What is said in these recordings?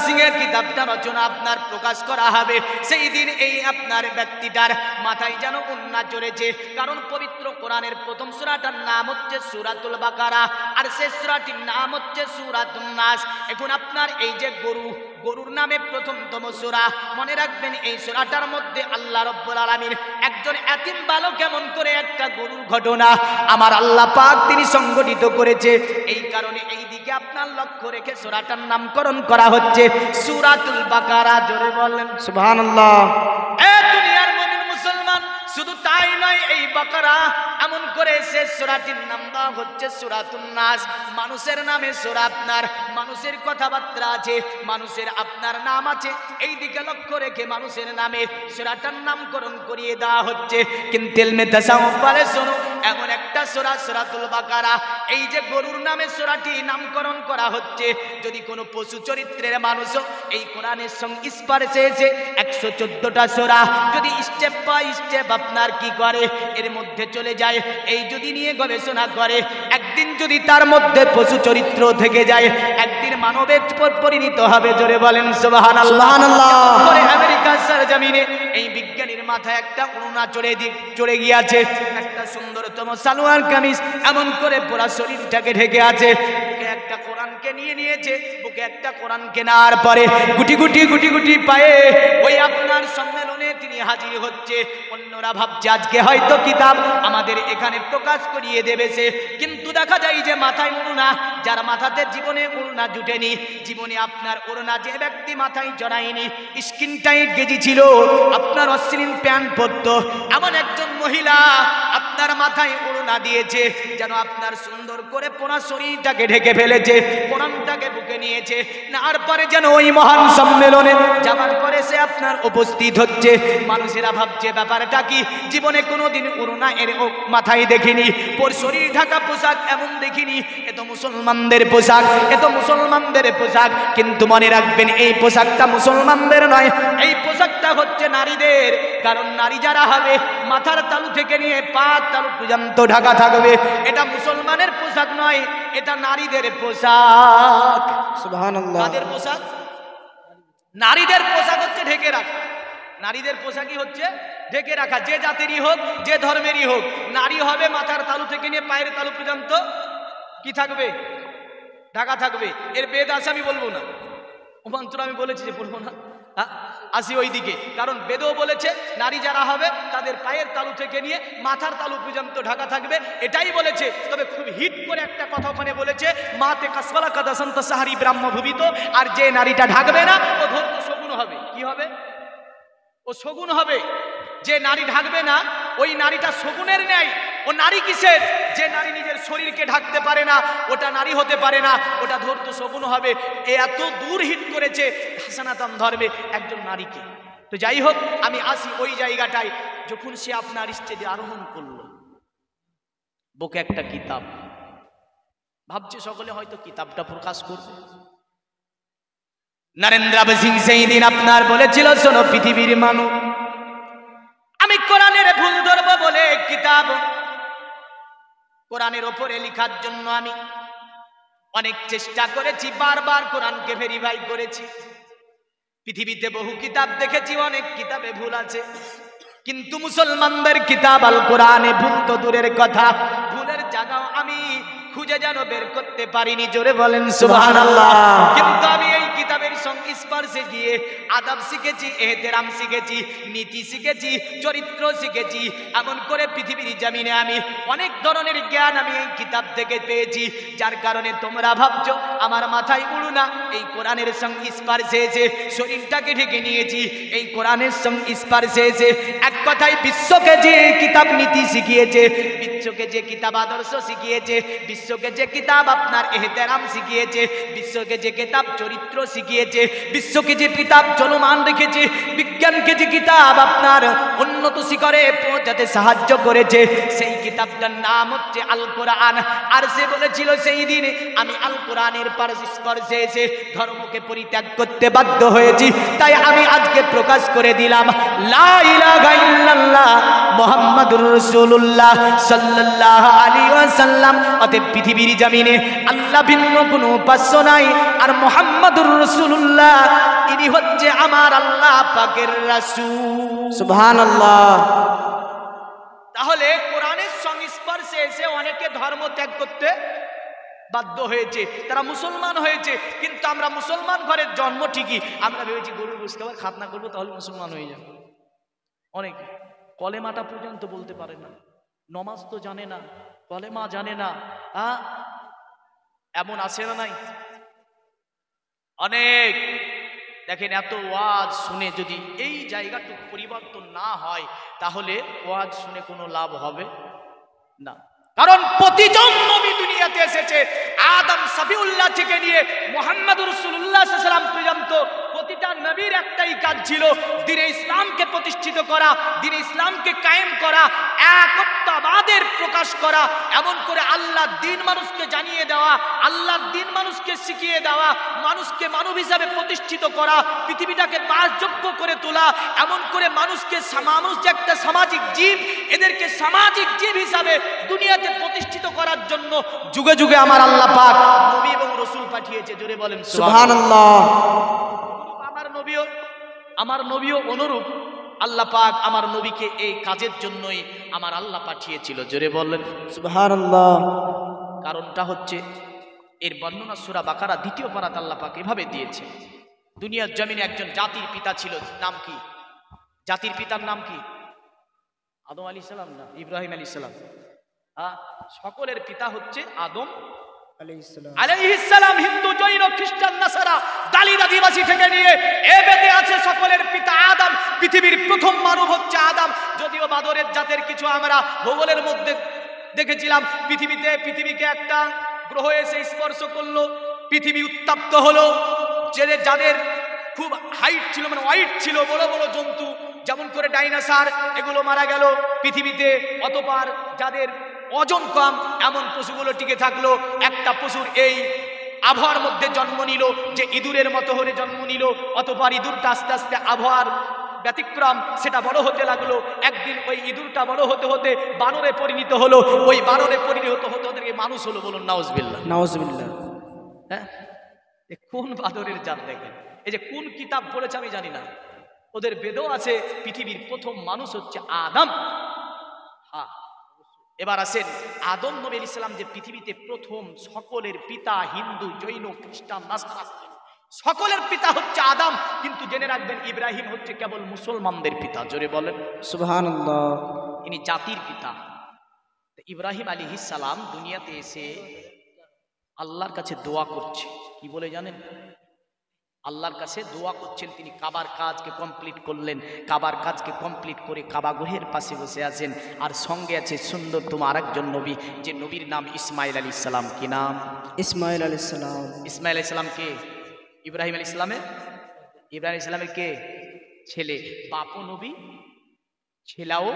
সিং এর কিতাবটা রচনা আপনার প্রকাশ করা হবে, সেই দিন এই আপনার ব্যক্তিটার মাথায় যেন উন্না চড়েছে। কারণ পবিত্র কোরআনের প্রথম সূরাটার নাম হচ্ছে সূরাতুল বাকারা, আর শেষ সূরাটির নাম হচ্ছে সূরাতুন নাস। এখন আপনার এই যে গরুর নামে প্রথমতম সূরা, মনে রাখবেন এই সূরাটার মধ্যে আল্লাহ রাব্বুল আলামিন একজন এতিম বালক কেমন করে একটা গরুর ঘটনা আমার আল্লাহ পাক তিনি সংগঠিত করেছে। এই কারণে এই দিকে আপনার লক্ষ্য রেখে সূরাটার নামকরণ করা হচ্ছে সূরাতুল বাকারা। জোরে বলেন সুবহানাল্লাহ। দুনিয়ার মুমিন মুসলমান, শুধু তাই নয়, এই বাকারা এমন করে শেষ সূরাটির নাম দেওয়া হচ্ছে সূরাতুন নাস। মানুষের নামে সূরা, আপনার মানুষের কথাবার্তা আছে, মানুষের আপনার নাম আছে, এই দিকে লক্ষ্য রেখে মানুষের নামে সূরাটার নামকরণ করিয়ে দেওয়া হচ্ছে। কিন্তু ইলমে তাসাউফ বলে শোনো, এমন একটা সূরা সূরাতুল বাকারা, এই যে গরুর নামে সূরাটি নামকরণ করা হচ্ছে, যদি কোনো পশু চরিত্রের মানুষও এই কোরআনের সঙ্গে স্পর্শে এসে 114টা সূরা যদি স্টেপ বাই স্টেপ আপনার কি করে এর মধ্যে চলে যায়, এই যদি নিয়ে গবেষণা করে, একদিন যদি তার মধ্যে পশু চরিত্র থেকে যায়, একদিন মানবের পরিণত হবে। জোরে বলেন সুবহানাল্লাহ। করে আমেরিকার সরজমিনে এই বিজ্ঞানীর মাথায় একটা উড়না চড়ে গিয়েছে, একটা সুন্দরতম সালোয়ার কামিজ এমন করে পুরো শরীরটাকে ঢেকে আছে, বুকে একটা কোরআনকে নিয়েছে, বুকে একটা কোরআনকে নেওয়ার পরে গুটি গুটি পায়ে ওই আপনার সম্মেলনে তিনি হাজির হচ্ছে। অন্যরা ভাবছে আজকে হয়তো কিতাব আমাদের এখানে প্রকাশ করিয়ে দেবে সে, কিন্তু দেখা যায় যে মাথায় উড়না, যার মাথাতে জীবনে উড়না জুটেনি, জীবনে আপনার উড়না যে ব্যক্তি মাথায় জড়ায়নি, স্কিন টাইট গেজি ছিল, আপনার অশ্লীল প্যান্ট পরত, এমন একজন মহিলা আপনার মাথায় উড়না দিয়েছে, যেন আপনার সুন্দর করে পুরো শরীরটাকে ঢেকে ফেলেছে, কোরআনটাকে বুকে নিয়েছে, আর পরে যেন ওই মহান সম্মেলনে যাবার পরে সে আপনার উপস্থিত হচ্ছে। মানুষেরা ভাবছে ব্যাপারটা কি, জীবনে কোনোদিন উড়না এর মাথায় দেখিনি, পর শরীর ঢাকা পোশাক এমন দেখিনি, এ তো মুসলমানদের পোশাক, এ তো মুসলমানদের পোশাক। কিন্তু মনে রাখবেন এই পোশাকটা মুসলমানদের নয়, এই পোশাকটা হচ্ছে নারীদের। কারণ নারী যারা হবে মাথার তালু থেকে নিয়ে পা তালু পর্যন্ত ঢাকা থাকবে, এটা মুসলমানের পোশাক নয়, এটা নারীদের পোশাক। সুবহানাল্লাহ। কাদের পোশাক? নারীদের পোশাক হচ্ছে ঢেকে রাখা, নারীদের পোশাকই হচ্ছে ঢেকে রাখা, যে জাতিরই হোক, যে ধর্মেরই হোক, নারী হবে মাথার তালু থেকে নিয়ে পায়ের তালু পর্যন্ত কি থাকবে? ঢাকা থাকবে। এর বেদ আছে, আমি বলবো না, অবান্তর আমি বলেছি যে বলবো না, আসি ওই দিকে। কারণ বেদও বলেছে নারী যারা হবে তাদের পায়ের তালু থেকে নিয়ে মাথার তালু পর্যন্ত ঢাকা থাকবে, এটাই বলেছে। তবে খুব হিট করে একটা কথা ওখানে বলেছে, মাতে কাসফালা কাদাসন্ত সাহারি ব্রাহ্মভূমিত, আর যে নারীটা ঢাকবে না ও ধরতে শগুন হবে। কি হবে? ও শগুন হবে। যে নারী ঢাকবে না ওই নারীটা শগুনের ন্যায়। ও নারী কিসের? যে নারী নিজের শরীরকে ঢাকতে পারে না ওটা নারী হতে পারে না, ওটা ধরতো শগুন হবে। এত দূর হিট করেছে সনাতন ধর্মে একজন নারীকে। তো যাই হোক, আমি আসি ওই জায়গাটায়, যখন সে আপনার স্টেজে আরোহণ করলো, বুকে একটা কিতাব, ভাবছে সকলে হয়তো কিতাবটা প্রকাশ করবে। নরেন্দ্র সিং সেই দিন আপনার বলেছিল, শোনো পৃথিবীর মানুষ, আমি কোরআনের ভুল ধরবো বলে কিতাব কোরআনের ওপরে লেখার জন্য আমি অনেক চেষ্টা করেছি, বারবার কোরআনকে ভেরিফাই করেছি। পৃথিবীতে বহু কিতাব দেখেছি, অনেক কিতাবে ভুল আছে, কিন্তু মুসলমানদের কিতাব আল কোরআনে ভুল তো দূরের কথা, ভুলের জায়গাও আমি খুঁজে যেন বের করতে পারিনি। জোরে বলেন সুবহানাল্লাহ। কিন্তু আমি এই কিতাবের সংস্পর্শে গিয়ে আদব শিখেছি, এহতেরাম শিখেছি, নীতি শিখেছি, চরিত্র শিখেছি। এমন করে পৃথিবীর জমিনে আমি অনেক ধরনের জ্ঞান আমি এই কিতাব থেকে পেয়েছি, যার কারণে তোমরা ভাবছো আমার মাথায় উড়না, এই কোরআনের সংস্পর্শে এসে শরীরটাকে ঢেকে নিয়েছি, এই কোরআনের সংস্পর্শে এসে এক কথায় বিশ্বকে যে কিতাব নীতি শিখিয়েছে, বিশ্বকে যে কিতাব আদর্শ শিখিয়েছে, বিশ্বকে যে কিতাব আপনার এহতেরাম শিখিয়েছে, বিশ্বকে যে কিতাব চরিত্র শিখিয়েছে, বিশ্বকে যে কিতাব চলমান রেখেছে, বিজ্ঞানকে যে কিতাব আপনার উন্নত শিখরে পৌঁছাতে সাহায্য করেছে, সেই কিতাবটার নাম হচ্ছে আল কোরআন। আর সে বলেছিল সেই দিন আমি আল কোরআনের স্পর্শে এসে ধর্মকে পরিত্যাগ করতে বাধ্য হয়েছি, তাই আমি আজকে প্রকাশ করে দিলাম লা ইলাহা ইল্লাল্লাহ মুহাম্মাদুর রাসূলুল্লাহ সাল্লাল্লাহু আলাইহি ওয়াসাল্লাম। অতএব পৃথিবীর জমিনে আল্লাহ ভিন্ন কোনো উপাস্য নাই, আর মুহাম্মাদুর রাসূলুল্লাহ ইনি হচ্ছে আমার আল্লাহ পাকের রাসূল। সুবহানাল্লাহ। তাহলে কোরআনের সংস্পর্শে এসে অনেকে ধর্ম ত্যাগ করতে বাধ্য হয়েছে, তারা মুসলমান হয়েছে। কিন্তু আমরা মুসলমান ঘরের জন্ম ঠিকই, আমরা ভেবেছি গরুর গোশত খাবার খাতনা করবো তাহলে মুসলমান হয়ে যাবে। অনেকে কলেমাটা পর্যন্ত বলতে পারে না, নমাজ তো জানে না, কলেমা জানে না। এমন আছে না নাই? অনেক। দেখেন, এত ওয়াজ শুনে যদি এই জায়গাটুকু পরিবর্তন না হয় তাহলে ওয়াজ শুনে কোনো লাভ হবে না। কারণ প্রতিজন নবী দুনিয়াতে এসেছে আদম সফিউল্লাহ থেকে নিয়ে মুহাম্মদুর রাসূলুল্লাহ সাল্লাল্লাহু আলাইহি ওয়াসাল্লাম পর্যন্ত প্রতিটা নবীর একটাই কাজ ছিল, দ্বীনে ইসলামকে প্রতিষ্ঠিত করা, দ্বীনে ইসলামকে কায়েম করা, একত্ববাদের প্রকাশ করা, এমন করে আল্লাহর দ্বীন মানুষকে জানিয়ে দেওয়া, আল্লাহর দ্বীন মানুষকে শিখিয়ে দেওয়া, মানুষকে মানব হিসাবে প্রতিষ্ঠিত করা, পৃথিবীটাকে বাসযোগ্য করে তোলা, এমন করে মানুষকে, মানুষ যে একটা সামাজিক জীব, এদেরকে সামাজিক জীব হিসাবে দুনিয়াতে প্রতিষ্ঠিত করার জন্য যুগে যুগে আমার আল্লাহ পাক নবী এবং রাসূল পাঠিয়েছে। জোরে বলেন সুবহানাল্লাহ। আমার নবীও অনুরূপ আল্লাহ পাক আমার নবীকে এই কাজের জন্যই আমার আল্লাহ পাঠিয়েছিল। জোরে বলেন সুবহানাল্লাহ। কারণটা হচ্ছে এর বর্ণনা সূরা বাকারা 2 পারাতে আল্লাহ পাক এভাবে দিয়েছে, দুনিয়ার জমিনে একজন জাতির পিতা ছিল, নাম কি? জাতির পিতার নাম কি? আদম আলাইহিস সালাম না ইব্রাহিম আলাইহিস সালাম? সকলের পিতা হচ্ছে আদম আলাইহিস সালাম। হিন্দু, জৈন, খ্রিস্টান, নাসারা, দালিত আদিবাসী থেকে নিয়ে এ বেদে আছে সকলের পিতা আদম। পৃথিবীর প্রথম মানব হচ্ছে আদম। যদিও বাদরের জাতের কিছু আমরা ভূগোলের মধ্যে দেখেছিলাম, পৃথিবীকে একটা গ্রহ এসে স্পর্শ করলো, পৃথিবী উত্তপ্ত হলো। যাদের খুব হাইট ছিল, মানে ওয়াইট ছিল, বড় বড় জন্তু, যেমন করে ডাইনোসর, এগুলো মারা গেল পৃথিবীতে। অতঃপর যাদের ওজন কম এমন পশুগুলো টিকে থাকলো। একটা পশুর এই আবহাওয়ার মধ্যে জন্ম নিল, যে ইঁদুরের মতো হয়ে জন্ম নিল। অতঃপর ইঁদুরটা আস্তে আস্তে আবহাওয়ার ব্যতিক্রম, সেটা বড় হতে লাগলো। একদিন ওই ইঁদুরটা বড় হতে হতে বানরে পরিণত হলো। ওই বানরে পরিণত হতে হতে মানুষ হলো। বলুন নাউজুবিল্লাহ। নাউজুবিল্লাহ। হ্যাঁ, কোন বাদরের জাত দেখেন। এই যে কোন কিতাব পড়েছে আমি জানি না, ওদের বেদও আছে পৃথিবীর প্রথম মানুষ হচ্ছে আদম। হ্যাঁ, এবার আসেন আদম নবী আলাইহিস সালাম যে পৃথিবীতে প্রথম সকলের পিতা, হিন্দু, জৈন, খ্রিস্টান, নাসারা, সকলের পিতা হচ্ছে আদম। কিন্তু জেনে রাখবেন ইব্রাহিম হচ্ছে কেবল মুসলমানদের পিতা। জোরে বলেন সুবহানাল্লাহ। ইনি জাতির পিতা। ইব্রাহিম আলাইহিস সালাম দুনিয়াতে এসে আল্লাহর কাছে দোয়া করছে। কি বলে জানেন? আল্লাহর কাছে দোয়া করছেন। তিনি কাবার কাজকে কমপ্লিট করলেন। কাবার কাজকে কমপ্লিট করে কাবা গৃহের পাশে বসে আছেন। আর সঙ্গে আছে সুন্দরতম আরেকজন নবী, যে নবীর নাম ইসমাইল আলাইহিস সালাম। কি নাম? ইসমাইল আলাইহিস সালাম। ইসমাইল আলাইহিস সালাম কে? ইব্রাহিম আলাইহিস সালামের কে? ছেলে। বাপও নবী, ছেলেও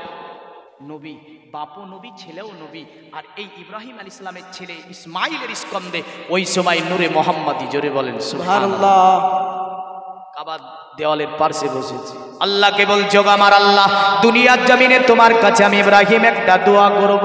নবী। বাপও নবী, ছেলেও নবী। আর এই ইব্রাহিম আলাইহিস সালামের ছেলে ইসমাইলের স্কন্ধে ওই সময় নূরে মোহাম্মদী। জোরে বলেন সুবহানাল্লাহ। কাবার দেওয়ালের পাশে বসেছে। আল্লাহকে বলছো, আমার আল্লাহ, দুনিয়ার জমিনে তোমার কাছে আমি ইব্রাহিম একটা দোয়া করব।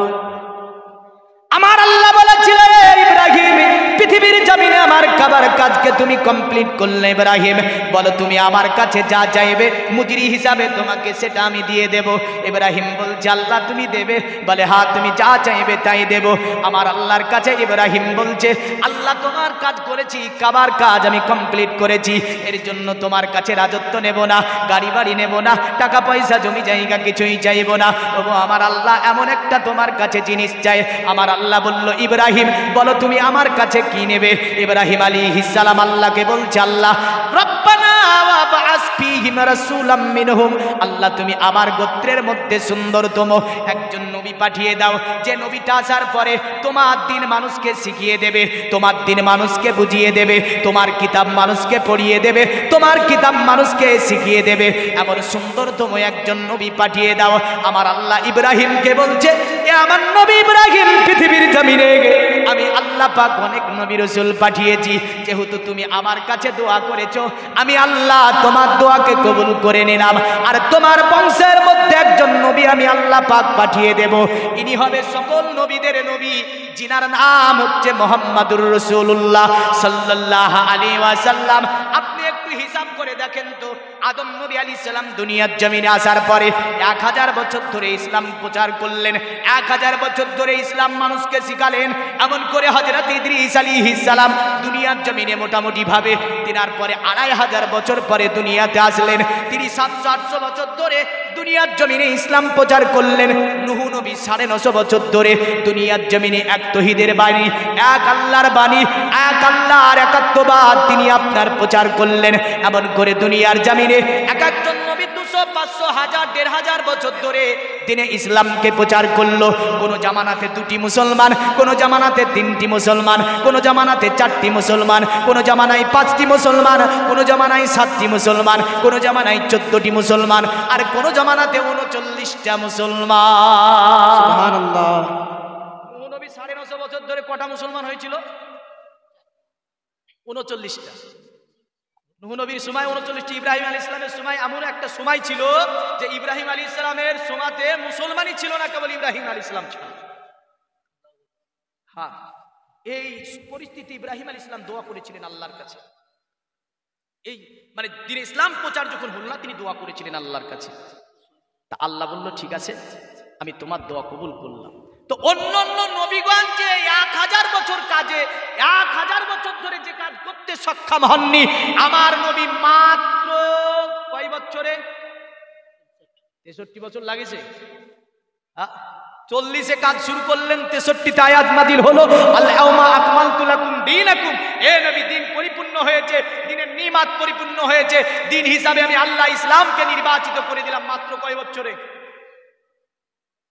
আমার আল্লাহ বলেছিলেন, ইব্রাহিম, পৃথিবীর জমিনে আমার কাবার কাজকে তুমি কমপ্লিট করলে। ইব্রাহিম বলো, তুমি আমার কাছে যা চাইবে মুজরি হিসাবে তোমাকে সেটা আমি দিয়ে দেব। ইব্রাহিম বলছে, আল্লাহ তুমি দেবে? বলে, হ্যাঁ, তুমি যা চাইবে তাই দেব। আমার আল্লাহর কাছে ইব্রাহিম বলছে, আল্লাহ তোমার কাজ করেছি, কাবার কাজ আমি কমপ্লিট করেছি, এর জন্য তোমার কাছে রাজত্ব নেব না, গাড়ি বাড়ি নেব না, টাকা পয়সা জমি জায়গা কিছুই চাইব না। ওগো আমার আল্লাহ, এমন একটা তোমার কাছে জিনিস চাই। আমার আল্লাহ বলল, ইব্রাহিম বলো তুমি আমার কাছে কি নেবে? ইব্রাহিম আলাইহিস সালাম আল্লাহকে বলছে, আল্লাহ, রব্বানা ওয়াবআস ফীহিম রাসূলাম মিনহুম, আল্লাহ তুমি আমার গোত্রের মধ্যে সুন্দরতম একজন নবী পাঠিয়ে দাও, যে নবীটা আসার পরে তোমার দিন মানুষকে শিখিয়ে দেবে, তোমার দিন মানুষকে বুঝিয়ে দেবে, তোমার কিতাব মানুষকে পড়িয়ে দেবে, তোমার কিতাব মানুষকে শিখিয়ে দেবে, এমন সুন্দরতম একজন নবী পাঠিয়ে দাও। আমার আল্লাহ ইব্রাহিমকে বলছে, এ আমার নবী ইব্রাহিম, পৃথিবীর জমিনে আমি আল্লাহ পাক অনেক নবী রাসূল পাঠিয়েছি, যেহেতু তুমি আমার কাছে দোয়া করেছো, আমি আল্লাহ তোমার দোয়াকে কবুল করে নিলাম। আর তোমার বংশের মধ্যে একজন নবী আমি আল্লাহ পাক পাঠিয়ে দেব, ইনি হবে সকল নবীদের নবী, যিনার নাম হচ্ছে মুহাম্মাদুর রাসূলুল্লাহ সাল্লাল্লাহু আলাইহি ওয়াসাল্লাম। আপনি একটু হিসাব করে দেখেন তো, আদম নবী আলাইহিস সালাম দুনিয়ার জমিনে আসার পরে 1000 বছর ধরে ইসলাম প্রচার করলেন, 1000 বছর ধরে ইসলাম মানুষকে শিখালেন। এমন করে হযরত ইদ্রিস আলাইহিস সালাম দুনিয়ার জমিনে মোটামুটি ভাবে তিনার পরে 2500 বছর পরে দুনিয়াতে আসলেন। তিনি 700-800 বছর ধরে দুনিয়ার জমিনে ইসলাম প্রচার করলেন। নূহ নবী 950 বছর ধরে দুনিয়ার জমিনে এক তৌহিদের বাণী, এক আল্লাহর বাণী, এক আল্লাহর একাত্মবাদ তিনি আপনার প্রচার করলেন। এমন করে দুনিয়ার জমিনে এক একজন নবী 200, 500, 1000, 1500 বছর ধরে দিনে ইসলামকে প্রচার করলো। কোন জামানাতে 2টি মুসলমান, কোন জামানাতে 3টি মুসলমান, কোন জামানাতে 4টি মুসলমান, কোন জামানায় 5টি মুসলমান, কোন জামানায় 7টি মুসলমান, কোন জামানায় 14টি মুসলমান, আর কোন জামানাতে 39টা মুসলমান। সুবহানাল্লাহ। নবী 950 বছর ধরে কটা মুসলমান হয়েছিল? 39টা। নূহ নবীর সময় 39টি, ইব্রাহিম আলাইহিস সালামের সময় এমন একটা সময় ছিল যে ইব্রাহিম আলাইহিস সালামের সময়তে মুসলমানই ছিল না, কেবল ইব্রাহিম আলাইহিস সালাম ছিল। হ্যাঁ, এই পরিস্থিতি ইব্রাহিম আলাইহিস সালাম দোয়া করেছিলেন আল্লাহর কাছে। এই মানে দিন ইসলাম প্রচার যখন হল না, তিনি দোয়া করেছিলেন আল্লাহর কাছে। তা আল্লাহ বলল, ঠিক আছে, আমি তোমার দোয়া কবুল করলাম। তো অন্য অন্য নবীগণ যে 1000 বছর কাজে, 1000 বছর ধরে যে কাজ করতে সক্ষম হননি, আমার নবী মাত্র কয় বছরে? 63 বছর লাগেছে। 40-এ কাজ শুরু করলেন, 63তে আয়াত নাযিল হলো, আল-ইয়াউমা আকমালতু লাকুম দীনাকুম। এ নবী, দিন পরিপূর্ণ হয়েছে, দিনের নিয়ামত পরিপূর্ণ হয়েছে। দিন হিসাবে আমি আল্লাহ ইসলামকে নির্বাচিত করে দিলাম মাত্র কয় বছরে?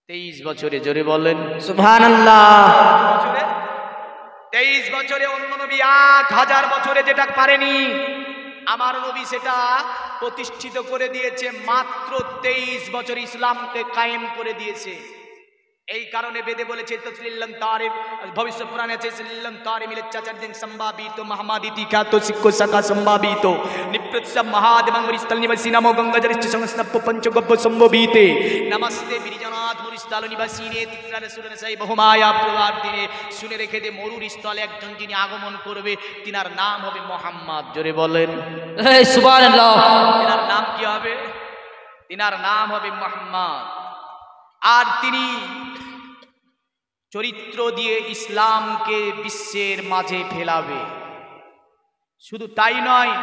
23 বছরে। জোরে বলেন সুবহানাল্লাহ। 23 বছরে। অন্য নবী 1000 বছরে যেটা পারেনি, আমার নবী সেটা প্রতিষ্ঠিত করে দিয়েছে মাত্র 23 বছর, ইসলামকে কায়েম করে দিয়েছে। এই কারণে বেদে বলেছে তসলিল্লাম তারে, ভবিষ্যৎ পুরাণে আছে সলিল্লাম তারে মিলে চাচার দিন সম্ভাবিত মহামাদিতি খ্যাত সিক্কো সাকা সম্ভাবিত নিপ্রৎস মহাদেবং স্থল নিবাসী নমো গঙ্গাজরিষ্ঠ সংস্নপ্প পঞ্চগব্য সম্ভবিতে নমস্তে বিরিজনাথ মরুস্থল নিবাসীনে তিক্রার সুরেন সাই বহুমায়া প্রভার দিনে। শুনে রেখে দে, মরুর স্থলে একজন যিনি আগমন করবে, তিনার নাম হবে মোহাম্মদ। জোরে বলেন সুবহানাল্লাহ। তিনার নাম কি হবে? তিনার নাম হবে মোহাম্মদ। আর তিনি চরিত্র দিয়ে ইসলামকে বিশ্বের মাঝে ফেলাবে। শুধু তাই নয়,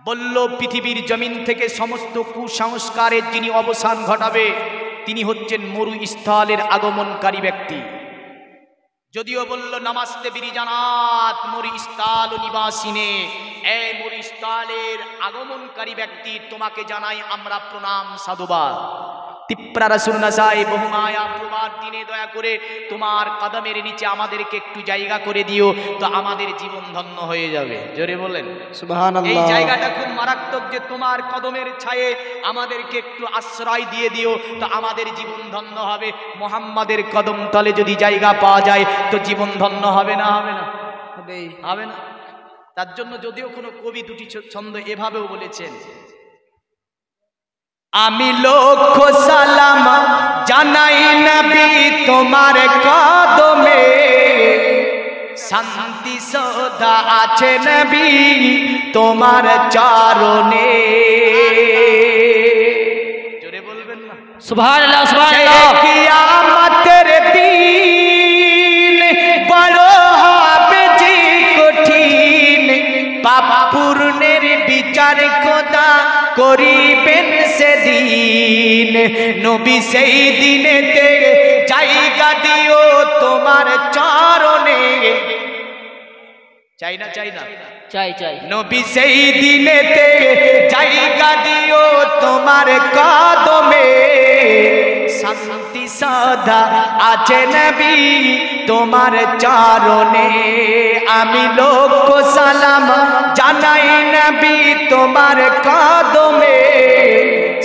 বলল পৃথিবীর জমিন থেকে সমস্ত কুসংস্কারের যিনি অবসান ঘটাবে, তিনি হচ্ছেন মরুস্থলের আগমনকারী ব্যক্তি। যদিও বলল নমস্তে বিরিজানাত মরুস্থল নিবাসিনে, এই মরুস্থলের আগমনকারী ব্যক্তি তোমাকে জানাই আমরা প্রণাম সাধুবাদ। তিপ্রা রাসূল নাসাই বহুমায়া প্রভার দিনে দয়া করে তোমার কদমের নিচে আমাদেরকে একটু জায়গা করে দিও, তো আমাদের জীবন ধন্য হয়ে যাবে। জোরে বলেন সুবহানাল্লাহ। এই জায়গাটা খুব মারাত্মক, যে তোমার কদমের ছায়ে আমাদেরকে একটু আশ্রয় দিয়ে দিও, তো আমাদের জীবন ধন্য হবে। মুহাম্মাদের কদম তলে যদি জায়গা পাওয়া যায়, তো জীবন ধন্য হবে না? হবে না? হবে না। তার জন্য যদিও কোনো কবি 2টি ছন্দ এভাবেও বলেছেন, আমি লক্ষ সালাম জানাই নবী তোমার কদমে, শান্তি সদা আছে নবী তোমার চরণে। জোরে বলবেন না? সুবহানাল্লাহ সুবহানাল্লাহ। কিয়ামতের দিন বড় হবে যে কঠিন, পাপ পূর্ণের বিচার খোদা করিবেন সেদিন। নবী সেই দিনেতে জায়গা দিও তোমার চরণে। চাই না? চাই না? চাই চাই। নবী সেই দিনেতে জায়গা দিও তোমার কদমে, শান্তি সদা আছে নবী তোমার চরণে। আমি লক্ষ সালাম জানাই নবী তোমার কদমে,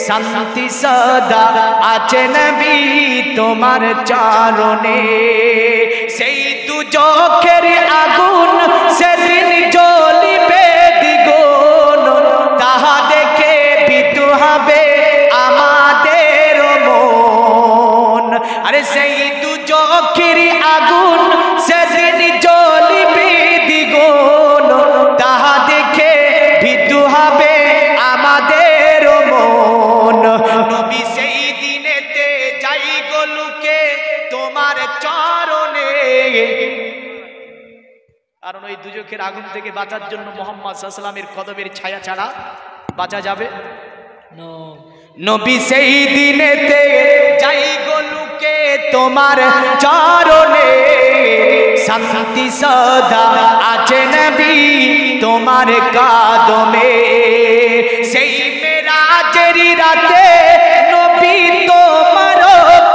শান্তি সদা আছে নবী তোমার চরণে। সেই দুজখের আগুন সেদিন জ্বলিবে দ্বিগুণ, তাহা দেখে তোমার চরণে। কারণ ওই দুজখের আগুন থেকে বাঁচার জন্য মুহাম্মদ সাল্লাল্লাহু আলাইহি ওয়াসাল্লামের কদমের ছায়া ছাড়া বাঁচা যাবে? নবী সেই দিনেতে যাই গোলুকে তোমার চরণে, শান্তি সদা আছে নবী তোমার কদমে। সেই মেরাজের রাতে নবী তোমার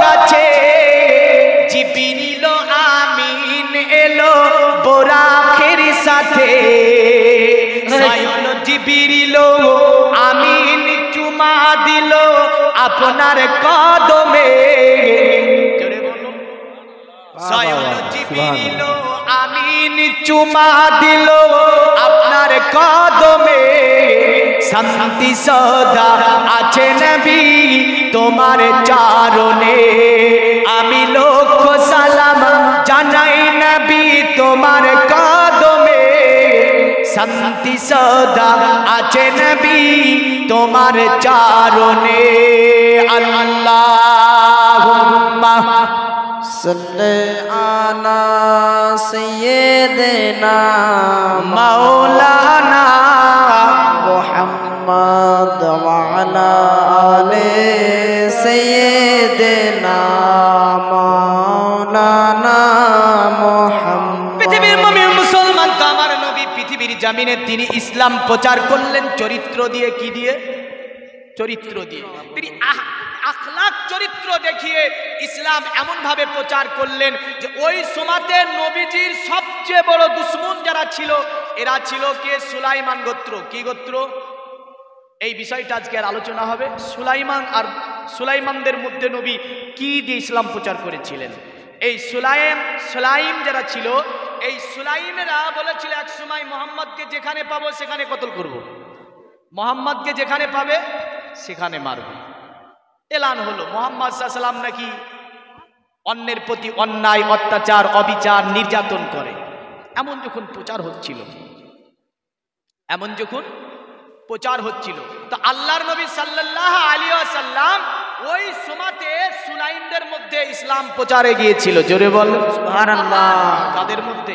কাছে জিবরিল আমিন এলো বোরাকের সাথে। স্বয়ং জিবরিল আমিন চুমা দিল আপনার কদমে। জোরে বলো। স্বয়ং জিবরিল আমিন চুমা দিল আপনার কদমে। শান্তি সদা আছে নবী তোমার চরণে। আমি লক্ষ সালাম জানাই নবী তোমার কদমে। শান্তি সদা আছে নবী তোমার চরণে। আল্লাহুম্মা সাল্লি আলা সাইয়্যিদিনা মাওলানা মুহাম্মদ ওয়া আলা আলি সাইয়্যিদিনা মাওলানা মুহাম্মদ। পৃথিবীর মুমিন মুসলমান তো আমার নবী পৃথিবীর জামিনে তিনি ইসলাম প্রচার করলেন চরিত্র দিয়ে। কি দিয়ে? চরিত্র দিয়ে। তিনি আখলাক চরিত্র দেখিয়ে ইসলাম এমন ভাবে প্রচার করলেন যে ওই সময়তে নবীজির সবচেয়ে বড় দুশমন যারা ছিল এরা ছিল কে? সুলাইমান গোত্র। কি গোত্র? এই বিষয়টা আজকে আর আলোচনা হবে। সুলাইমানদের মধ্যে নবী কি দিয়ে ইসলাম প্রচার করেছিলেন? এই সুলাইম যারা ছিল, এই সুলাইমেরা বলেছিল এক সময় মোহাম্মদকে যেখানে পাবো সেখানে কতল করব, মোহাম্মদকে যেখানে পাবে সেখানে মারব। এলান হলো মোহাম্মদ সাল্লাল্লাহু আলাইহি ওয়াসাল্লাম নাকি অন্যের প্রতি অন্যায় অত্যাচার অবিচার নির্যাতন করে। এমন যখন প্রচার হচ্ছিল তো আল্লাহর নবী সাল্লাল্লাহু আলাইহি ওয়াসাল্লাম ওই সময়তে সুলাইমদের মধ্যে ইসলাম প্রচারে গিয়েছিল। জোরে বলেন সুবহানাল্লাহ। কাদের মধ্যে?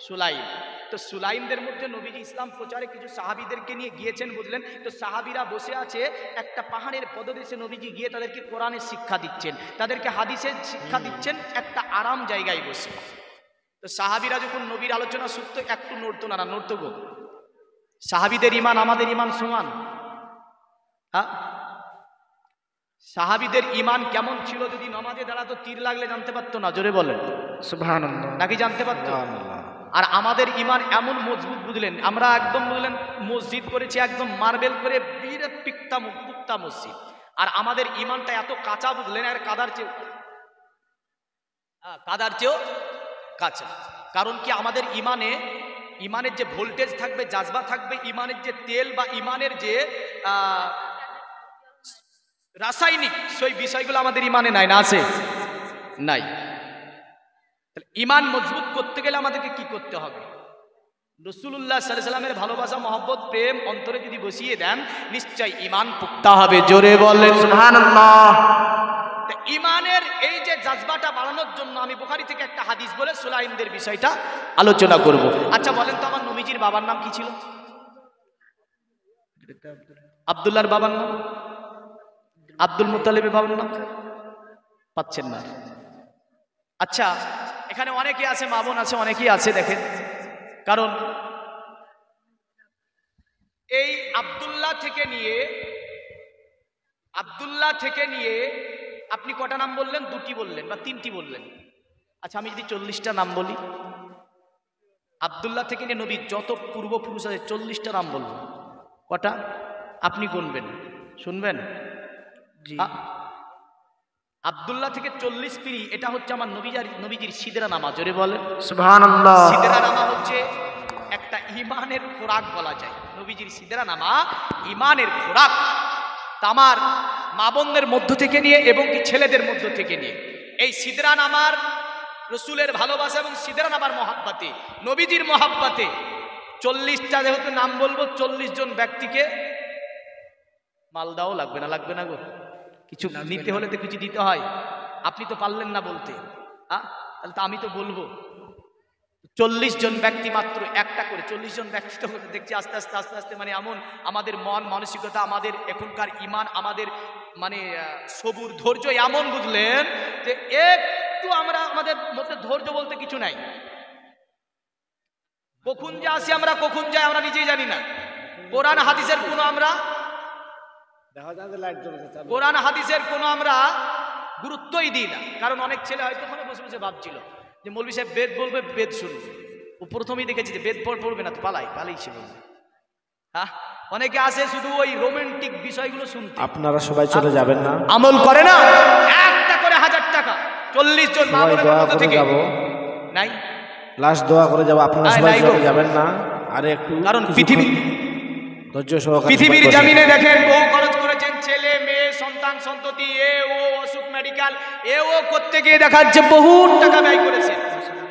সুলাইম। তো সুলাইমদের মধ্যে নবীজি ইসলাম প্রচারে কিছু সাহাবীদেরকে নিয়ে গিয়েছেন, বুঝলেন তো। সাহাবীরা বসে আছে একটা পাহাড়ের পদদেশে, নবীজি গিয়ে তাদেরকে কোরআনের শিক্ষা দিচ্ছেন, তাদেরকে হাদিসের শিক্ষা দিচ্ছেন একটা আরাম জায়গায় বসে। তো সাহাবীরা যখন নবীর আলোচনা শুনতো একটু নড়তো না, নড়তো গো। সাহাবীদের ঈমান আমাদের ঈমান সমান? হ্যাঁ, সাহাবীদের ঈমান কেমন ছিল? যদি নামাজে দাঁড়াতো তীর লাগলে জানতে পারতো না। জোরে বলেন সুবহানাল্লাহ। নাকি জানতে পারতো? আর আমাদের ঈমান এমন মজবুত, বুঝলেন, আমরা একদম বুঝলেন মসজিদ করেছি একদম মার্বেল করে, বিরাট পুক্তা মসজিদ। আর আমাদের ঈমানটা এত কাঁচা, বুঝলেন, আর কাদার চেয়েও কাঁচা। কারণ কি? আমাদের ঈমানের যে ভোল্টেজ থাকবে, জাজবা থাকবে, ঈমানের যে তেল বা ঈমানের যে রাসায়নিক সেই বিষয়গুলো আমাদের ঈমানে নাই। না আছে? নাই। ঈমান মজবুত করতে গেলে আমাদেরকে কি করতে হবে? রাসূলুল্লাহ সাল্লাল্লাহু আলাইহি ওয়াসাল্লামের ভালোবাসা মহব্বত প্রেম অন্তরে যদি বসিয়ে দেন নিশ্চয় ঈমান পুক্তা হবে। জোরে বলেন সুবহানাল্লাহ। ঈমানের এই যে জাজবাটা বাড়ানোর জন্য আমি বুখারী থেকে একটা হাদিস বলে সুলাইমদের বিষয়টা আলোচনা করব। আচ্ছা বলেন তো, আমার নবীজির বাবার নাম কি ছিল? আব্দুল্লাহর বাবার নাম? আব্দুল মুত্তালিবের বাবার নাম পাচ্ছেন না? আচ্ছা, এখানে অনেকে আছে, মা বোন আছে, অনেকেই আছে, দেখেন। কারণ এই আব্দুল্লাহ থেকে নিয়ে আপনি কটা নাম বললেন? দুটি বললেন বা তিনটি বললেন। আচ্ছা, আমি যদি 40টা নাম বলি, আব্দুল্লাহ থেকে নিয়ে নবী যত পূর্বপুরুষ আছে 40টা নাম বলবো, কটা আপনি গুনবেন, শুনবেন? জি। আব্দুল্লাহ থেকে 40 পিঁড়ি, এটা হচ্ছে আমার নবীজির সিদরা নামা। জোরে বলেন সুবহানাল্লাহ। সিদরা নামা হচ্ছে একটা ঈমানের খোরাক বলা যায়। নবীজির সিদরা নামা ঈমানের খোরাক। আমার মা বোনদের মধ্য থেকে নিয়ে এবং কি ছেলেদের মধ্য থেকে নিয়ে এই সিদরা নামার রসুলের ভালোবাসা এবং সিদরা নামার মহাব্বতে, নবীজির মহাব্বতে 40টা যেহেতু নাম বলবো, 40 জন ব্যক্তিকে মালদাও লাগবে না গো? কিছু নিতে হলে তো কিছু দিতে হয়। আপনি তো পারলেন না বলতে, তাহলে তো আমি তো বলবো। 40 জন ব্যক্তি মাত্র একটা করে, 40 জন ব্যক্তি তো দেখছি আস্তে আস্তে আস্তে আস্তে মানে এমন আমাদের মন মানসিকতা, আমাদের এখনকার ইমান, আমাদের মানে সবুর ধৈর্য এমন বুঝলেন যে একটু আমরা আমাদের মধ্যে ধৈর্য বলতে কিছু নাই। কখন যে আসি আমরা, কখন যাই আমরা নিজেই জানি না। কোরআন হাদিসের কোনো আমরা আমরা গুরুত্বই দিই না। কারণ অনেক ছেলে হয়তো ওখানে বসে বসে ভাবছিল যে মৌলভী সাহেব বেদ বলবে, বেদ শুনবে। ও প্রথমেই দেখেছি যে বেদ পড়বে না তো পালাই সে বলবে। হ্যাঁ, অনেকে আসে শুধু ওই রোমান্টিক বিষয়গুলো শুনতে। আপনারা সবাই চলে যাবেন না, আমল করে না। একটা করে 1000 টাকা, 40 জন মা বোনের দোয়া পক্ষ করে থেকে যাব, নাই লাস্ট দোয়া করে যাব। আপনারা নাই, সবাই নাই গো। চলে যাবেন না, আরে একটু কারণ কিছুক্ষণ ধৈর্য সহকারে পৃথিবীর বসে। জমিনে দেখেন বহু খরচ করেছেন, ছেলে মেয়ে সন্তান সন্ততি, ও অসুখ মেডিকেল, ও করতে গিয়ে দেখা যাচ্ছে বহু টাকা ব্যয় করেছে।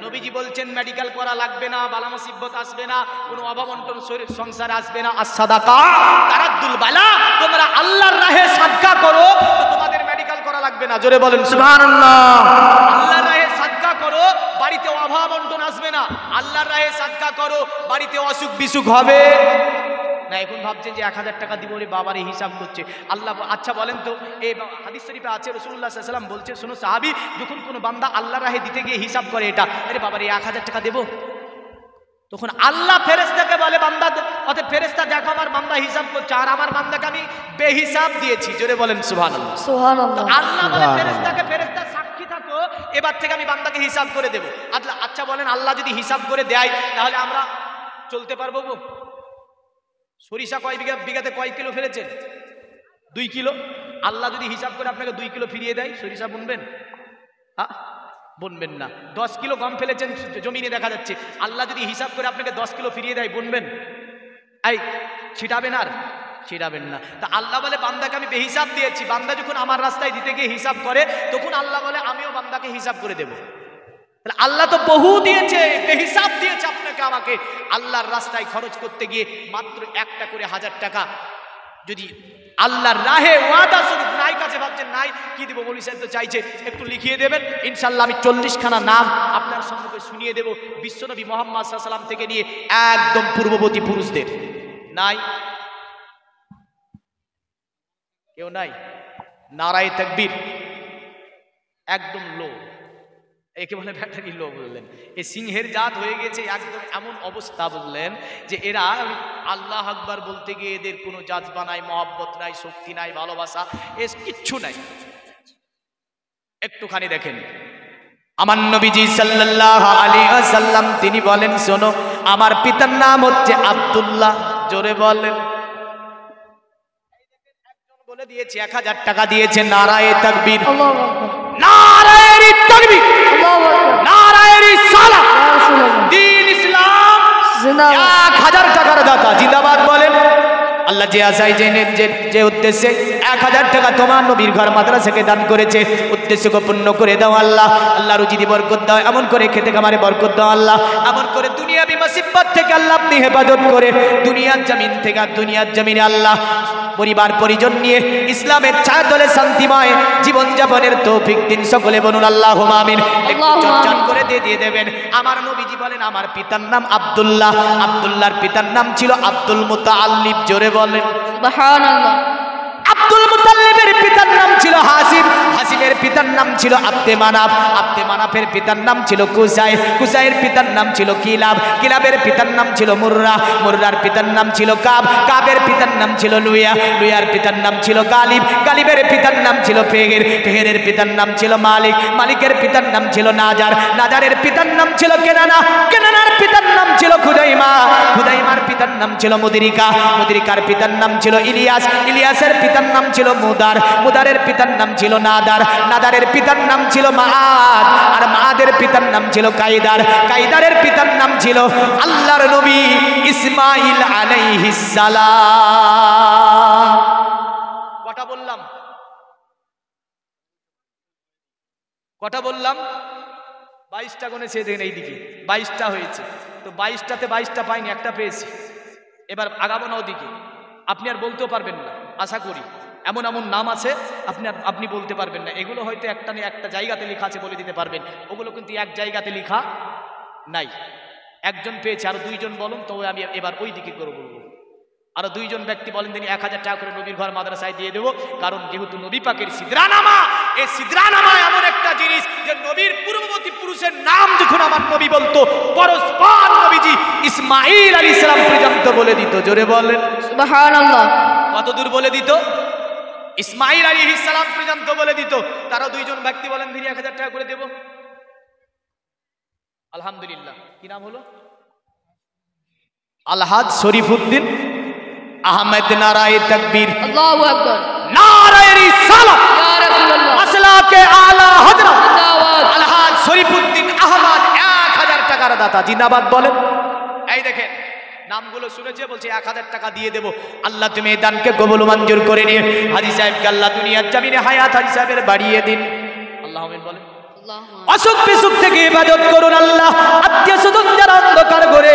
নবীজি বলছেন মেডিকেল করা লাগবে না, বালা মুসিবত আসবে না, কোনো অভাব অনটন শরীর সংসার আসবে না। as-সাদাকা তারাদ্দুল বালা, তোমরা আল্লাহর রাহে সাদকা করো তো তোমাদের মেডিকেল করা লাগবে না। জোরে বলেন সুবহানাল্লাহ। আল্লাহর রাহে সাদকা করো, বাড়িতে অভাব অনটন আসবে না। আল্লাহর রাহে সাদকা করো, বাড়িতে অসুখ বিসুখ হবে না। এখন ভাবছেন যে 1000 টাকা দিব রে বাবারে, হিসাব করছে আল্লাহ। আচ্ছা বলেন তো, এই হাদিস শরীফে আছে রাসূলুল্লাহ সাল্লাল্লাহু আলাইহি ওয়াসাল্লাম বলছেন, শোনো সাহাবী, যখন কোনো বান্দা আল্লাহর রাহে দিতে গিয়ে হিসাব করে এটা, আরে বাবারে 1000 টাকা দেব, তখন আল্লাহ ফেরেশতাকে বলে বান্দা, অতএব ফেরেশতা দেখো আমার বান্দা হিসাব করছে আর আমার বান্দাকে আমি বেহিসাব দিয়েছি। জোরে বলেন সুবহানাল্লাহ। সুবহানাল্লাহ। আল্লাহ বলে ফেরেশতাকে, ফেরেশতা সাক্ষী থাকো, এবার থেকে আমি বান্দাকে হিসাব করে দেব। আচ্ছা বলেন, আল্লাহ যদি হিসাব করে দেয় তাহলে আমরা চলতে পারবো গো? সরিষা কয় বিঘাতে কয় কিলো ফেলেছেন? 2 কিলো। আল্লাহ যদি হিসাব করে আপনাকে 2 কিলো ফিরিয়ে দেয়, সরিষা বুনবেন? বুনবেন না। 10 কিলো গম ফেলেছেন জমিনে দেখা যাচ্ছে, আল্লাহ যদি হিসাব করে আপনাকে 10 কিলো ফিরিয়ে দেয়, বুনবেন? এই ছিটাবেন আর ছিটাবেন না। তা আল্লাহ বলে বান্দাকে আমি বেহিসাব দিয়েছি। বান্দা যখন আমার রাস্তায় দিতে গিয়ে হিসাব করে, তখন আল্লাহ বলে আমিও বান্দাকে হিসাব করে দেব। আল্লাহ তো বহু দিয়েছে, বেহিসাব দিয়েছে আপনাকে আমাকে। আল্লাহর রাস্তায় খরচ করতে গিয়ে মাত্র একটা করে 1000 টাকা যদি আল্লাহর রাহে ওয়াদা স্বরূপ নাই, কাছে ভাবছেন নাই কি দিব, মৌলভী সাহেব তো চাইছে একটু লিখিয়ে দেবেন, ইনশাল্লাহ আমি 40 খানা নাম আপনার সম্মুখে শুনিয়ে দেব, বিশ্বনবী মুহাম্মদ সাল্লাল্লাহু আলাইহি ওয়াসাল্লাম থেকে নিয়ে একদম পূর্ববর্তী পুরুষদের। নাই কেউ নাই? নারায়ে তাকবীর। একদম লো, একে বলে ব্যাটারি লো বললেন। এই সিংহের জাত হয়ে গেছে একদম এমন অবস্থা বললেন যে এরা আল্লাহ আকবার বলতে গিয়ে এদের কোনো জাজবা নাই, মহব্বত নাই, শক্তি নাই, ভালোবাসা এ কিচ্ছু নাই। একটুখানি দেখেন আমার নবীজি সাল্লাল্লাহু আলাইহি ওয়াসাল্লাম তিনি বলেন, শোনো আমার পিতার নাম হচ্ছে আব্দুল্লাহ। জোরে বলেন। একজন বলে দিয়েছে 1000 টাকা দিয়েছে। নারায়ে তাকবীর, আল্লাহু আকবার, নারায়ে তাকবীর, আল্লাহু আকবার, নারায়ে রিসালাত, ইয়া রাসূলুল্লাহ, দ্বীন ইসলাম জিন্দাবাদ। 1000 টাকার দাতা জিন্দাবাদ বলেন। আল্লাহ যে আশায় যে উদ্দেশ্যে 1000 টাকা তোমার নবীর ঘর মাদ্রাসাকে দান করেছে, উদ্দেশ্যকে পূর্ণ করে দাও আল্লাহ। আল্লাহ রুজি বরকত দাও, এমন করে খেতে খামারে বরকত দাও আল্লাহ। এমন করে দুনিয়াবি মুসিবত থেকে আল্লাহ আপনি হেফাজত করে দুনিয়ার জমিন থেকে, দুনিয়ার জমিনে আল্লাহ পরিবার পরিজন নিয়ে ইসলামের ছায়াতলে শান্তিময় জীবন যাপনের তৌফিক দিন। সকলে বলুন আল্লাহুম্মা আমিন। একটু চটচট করে দিয়ে দেবেন। আমার নবীজি বলেন আমার পিতার নাম আব্দুল্লাহ, আব্দুল্লাহর পিতার নাম ছিল আব্দুল মুতাআল্লিব। জোরে বলেন সুবহানাল্লাহ। আব্দুল মুতাল্লিবের পিতার নাম ছিল হাসিম, হাসিমের পিতার নাম ছিল আব্দে মানাফ, আব্দে মানাফের পিতার নাম ছিল কুসাই, কুসাইয়ের পিতার নাম ছিল কিলাব, কিলাবের পিতার নাম ছিল মুররা, মুররার পিতার নাম ছিল কাব, কাবের পিতার নাম ছিল লুইয়া, লুইয়ার পিতার নাম ছিল গালিব, গালিবের পিতার নাম ছিল ফেহের, ফেহেরের পিতার নাম ছিল মালিক, মালিকের পিতার নাম ছিল নাজার, নাজারের পিতার নাম ছিল কেনানা, কেনানার পিতার নাম ছিল খুদাইমা, খুদাইমার পিতার নাম ছিল মুদরিকা, মুদরিকার পিতার নাম ছিল ইলিয়াস, ইলিয়াসের পিতার নাম ছিল মুদার, মুদারের পিতার নাম ছিল নাদার, নাদারের পিতার নাম ছিল মাআদ, আর মাআদের পিতার নাম ছিল কাইদার, কাইদারের পিতার নাম ছিল আল্লাহর নবী ইসমাঈল আলাইহিস সালাম। কটা বললাম? কটা বললাম? 22টা গনেছে দেখেন এইদিকে 22টা হয়েছে। তো 22টাতে 22টা পাইনি, একটা পেয়েছি। এবার আগাবো না ওদিকে, আপনি আর বলতেও পারবেন না আশা করি। এমন এমন নাম আছে আপনি বলতে পারবেন না, এগুলো হয়তো একটা জায়গাতে লেখা আছে বলে দিতে পারবেন, ওগুলো কিন্তু এক জায়গাতে লেখা নাই। একজন পেয়েছে, আরো দুইজন বলুন, তবে আমি এবার ওই দিকে করে বলবো। আরো দুইজন ব্যক্তি বলেন তিনি 1000 টাকা করে নবীর ঘর মাদ্রাসায় দিয়ে দেবো, কারণ যেহেতু নবী পাকের সিদরানামা, এই সিদরানামা এমন একটা জিনিস যে নবীর পূর্ববর্তী পুরুষের নাম যখন আমার নবী বলতো পরস্পর নবীজি ইসমাঈল আলাইহিস সালাম পর্যন্ত বলে দিত। জোরে বলেন সুবহানাল্লাহ। কত দূর বলে দিত? ইসমাঈল আলাইহিস সালাম পর্যন্ত বলে দিত। তারা দুইজন ব্যক্তি বলেন তিনি 1000 টাকা করে দেব। আলহামদুলিল্লাহ। কি নাম হলো? আলহাজ শরীফউদ্দিন আহমেদ। নারায়ে তাকবীর, আল্লাহু আকবার, নারায়ে রিসালাত, ইয়া রাসূলুল্লাহ, মাসলাকে আলা হযরত জিন্দাবাদ। আলহাজ শরীফউদ্দিন আহমদ 1000 টাকার দাতা। জিন্দাবাদ বলেন। এই দেখেন নামগুলো শুনেছে, বলছে 1000 টাকা দিয়ে দেব। আল্লাহ তুমি এই দানকে কবুল মঞ্জুর করে নিয়ে হাজী সাহেবকে আল্লাহ দুনিয়ার জমিনে হায়াত হাজী সাহেবের বাড়িয়ে দিন। আল্লাহ আমিন বলেন। অসুখ বিসুখ থেকে ইবাদত করুন আল্লাহ। আত্মীয় স্বজন যারা অন্ধকার করে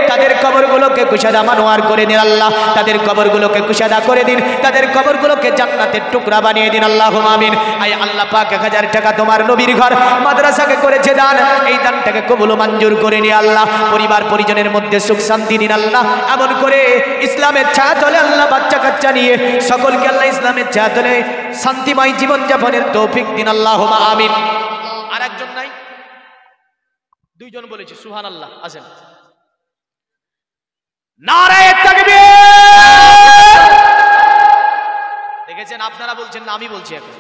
তাদের কবরগুলোকে কুশাদা মানোয়ার করে দিন আল্লাহ, তাদের কবরগুলোকে কুশাদা করে দিন, তাদের কবরগুলোকে জান্নাতের টুকরা বানিয়ে দিন। আল্লাহুম্মা আমিন। আয় আল্লাহ পাক 1000 টাকা তোমার নবীর ঘর মাদ্রাসাকে করেছে দান, এই দানটাকে কবুল মঞ্জুর করে নিয়ে আল্লাহ পরিবার পরিজনের মধ্যে সুখ শান্তি দিন আল্লাহ। এমন করে ইসলামের ছায়া তলে আল্লাহ বাচ্চা কাচ্চা নিয়ে সকলকে আল্লাহ ইসলামের ছায়া তলে শান্তিময় জীবন যাপনের তৌফিক দিন। আল্লাহুম্মা আমিন। আর একজন নাই, দুইজন বলেছে সুবহানাল্লাহ। আসেন, নারায়ে তাকবীর। দেখেছেন আপনারা বলছেন না, আমি বলছি এখন।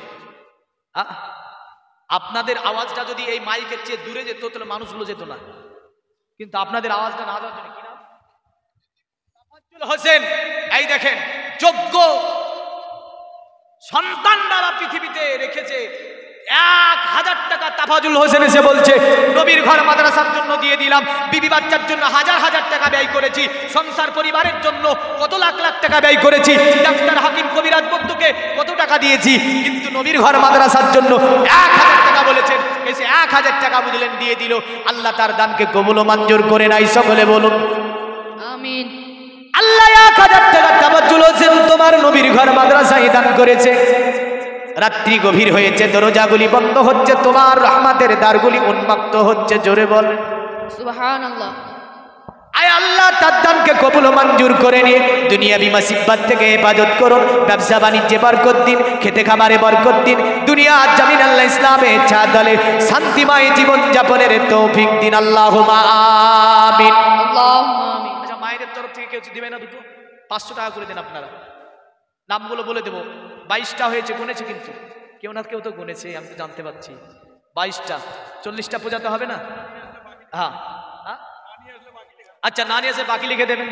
আপনাদের আওয়াজটা যদি এই মাইকের চেয়ে দূরে যেত তাহলে মানুষগুলো যেত না, কিন্তু আপনাদের আওয়াজটা না যাওয়ার জন্য কি নাম? তাফাজ্জুল হোসেন। এই দেখেন যোগ্য সন্তান দ্বারা পৃথিবীতে রেখেছে 1000 টাকা। তাফাজুল হোসেন এসে বলছে নবীর ঘর মাদ্রাসার জন্য দিয়ে দিলাম, বিবি বাচ্চার জন্য হাজার হাজার টাকা ব্যয় করেছি, সংসার পরিবারের জন্য কত লাখ লাখ টাকা ব্যয় করেছি, ডাক্তার হাকিম কবিরাজ বন্ধুকে কত টাকা দিয়েছি, কিন্তু নবীর ঘর মাদ্রাসার জন্য 1000 টাকা বলেছেন, এসে 1000 টাকা বুঝলেন দিয়ে দিল। আল্লাহ তার দানকে কবুল মঞ্জুর করে নাই। সকলে বলুন আমিন। আল্লাহ 1000 টাকা তাফাজ্জুল হোসেন তোমার নবীর ঘর মাদ্রাসায় দান করেছে। রাত্রি গভীর হয়েছে, দরজাগুলি বন্ধ হচ্ছে, তোমার রহমতের দ্বারগুলি উন্মুক্ত হচ্ছে। জোরে বল সুবহানাল্লাহ। আয় আল্লাহ তার দানকে কবুল মঞ্জুর করে নিয়ে দুনিয়াবি মুসিবত থেকে হেফাজত করুন, ব্যবসা বাণিজ্যে বরকত দিন, খেতে খামারে বরকত দিন, দুনিয়া জামিন আল্লাহ ইসলামের ছাদলে শান্তিময় জীবন যাপনের তৌফিক দিন। আল্লাহুম্মা আমিন। আল্লাহুম্মা আমিন। আচ্ছা, মায়ের তরফ থেকে কেউ দিবে না? দুটো 500 টাকা করে দেন আপনারা। নামগুলো বলে দেবো। 22টা হয়েছে, গুনেছে কিন্তু কেউ না কেউ তো গুনেছে, আমি তো জানতে পারছি। 22টা, 40টা পূজাতে হবে না? হ্যাঁ, আচ্ছা, না নিয়ে এসে বাকি লিখে দেবেন,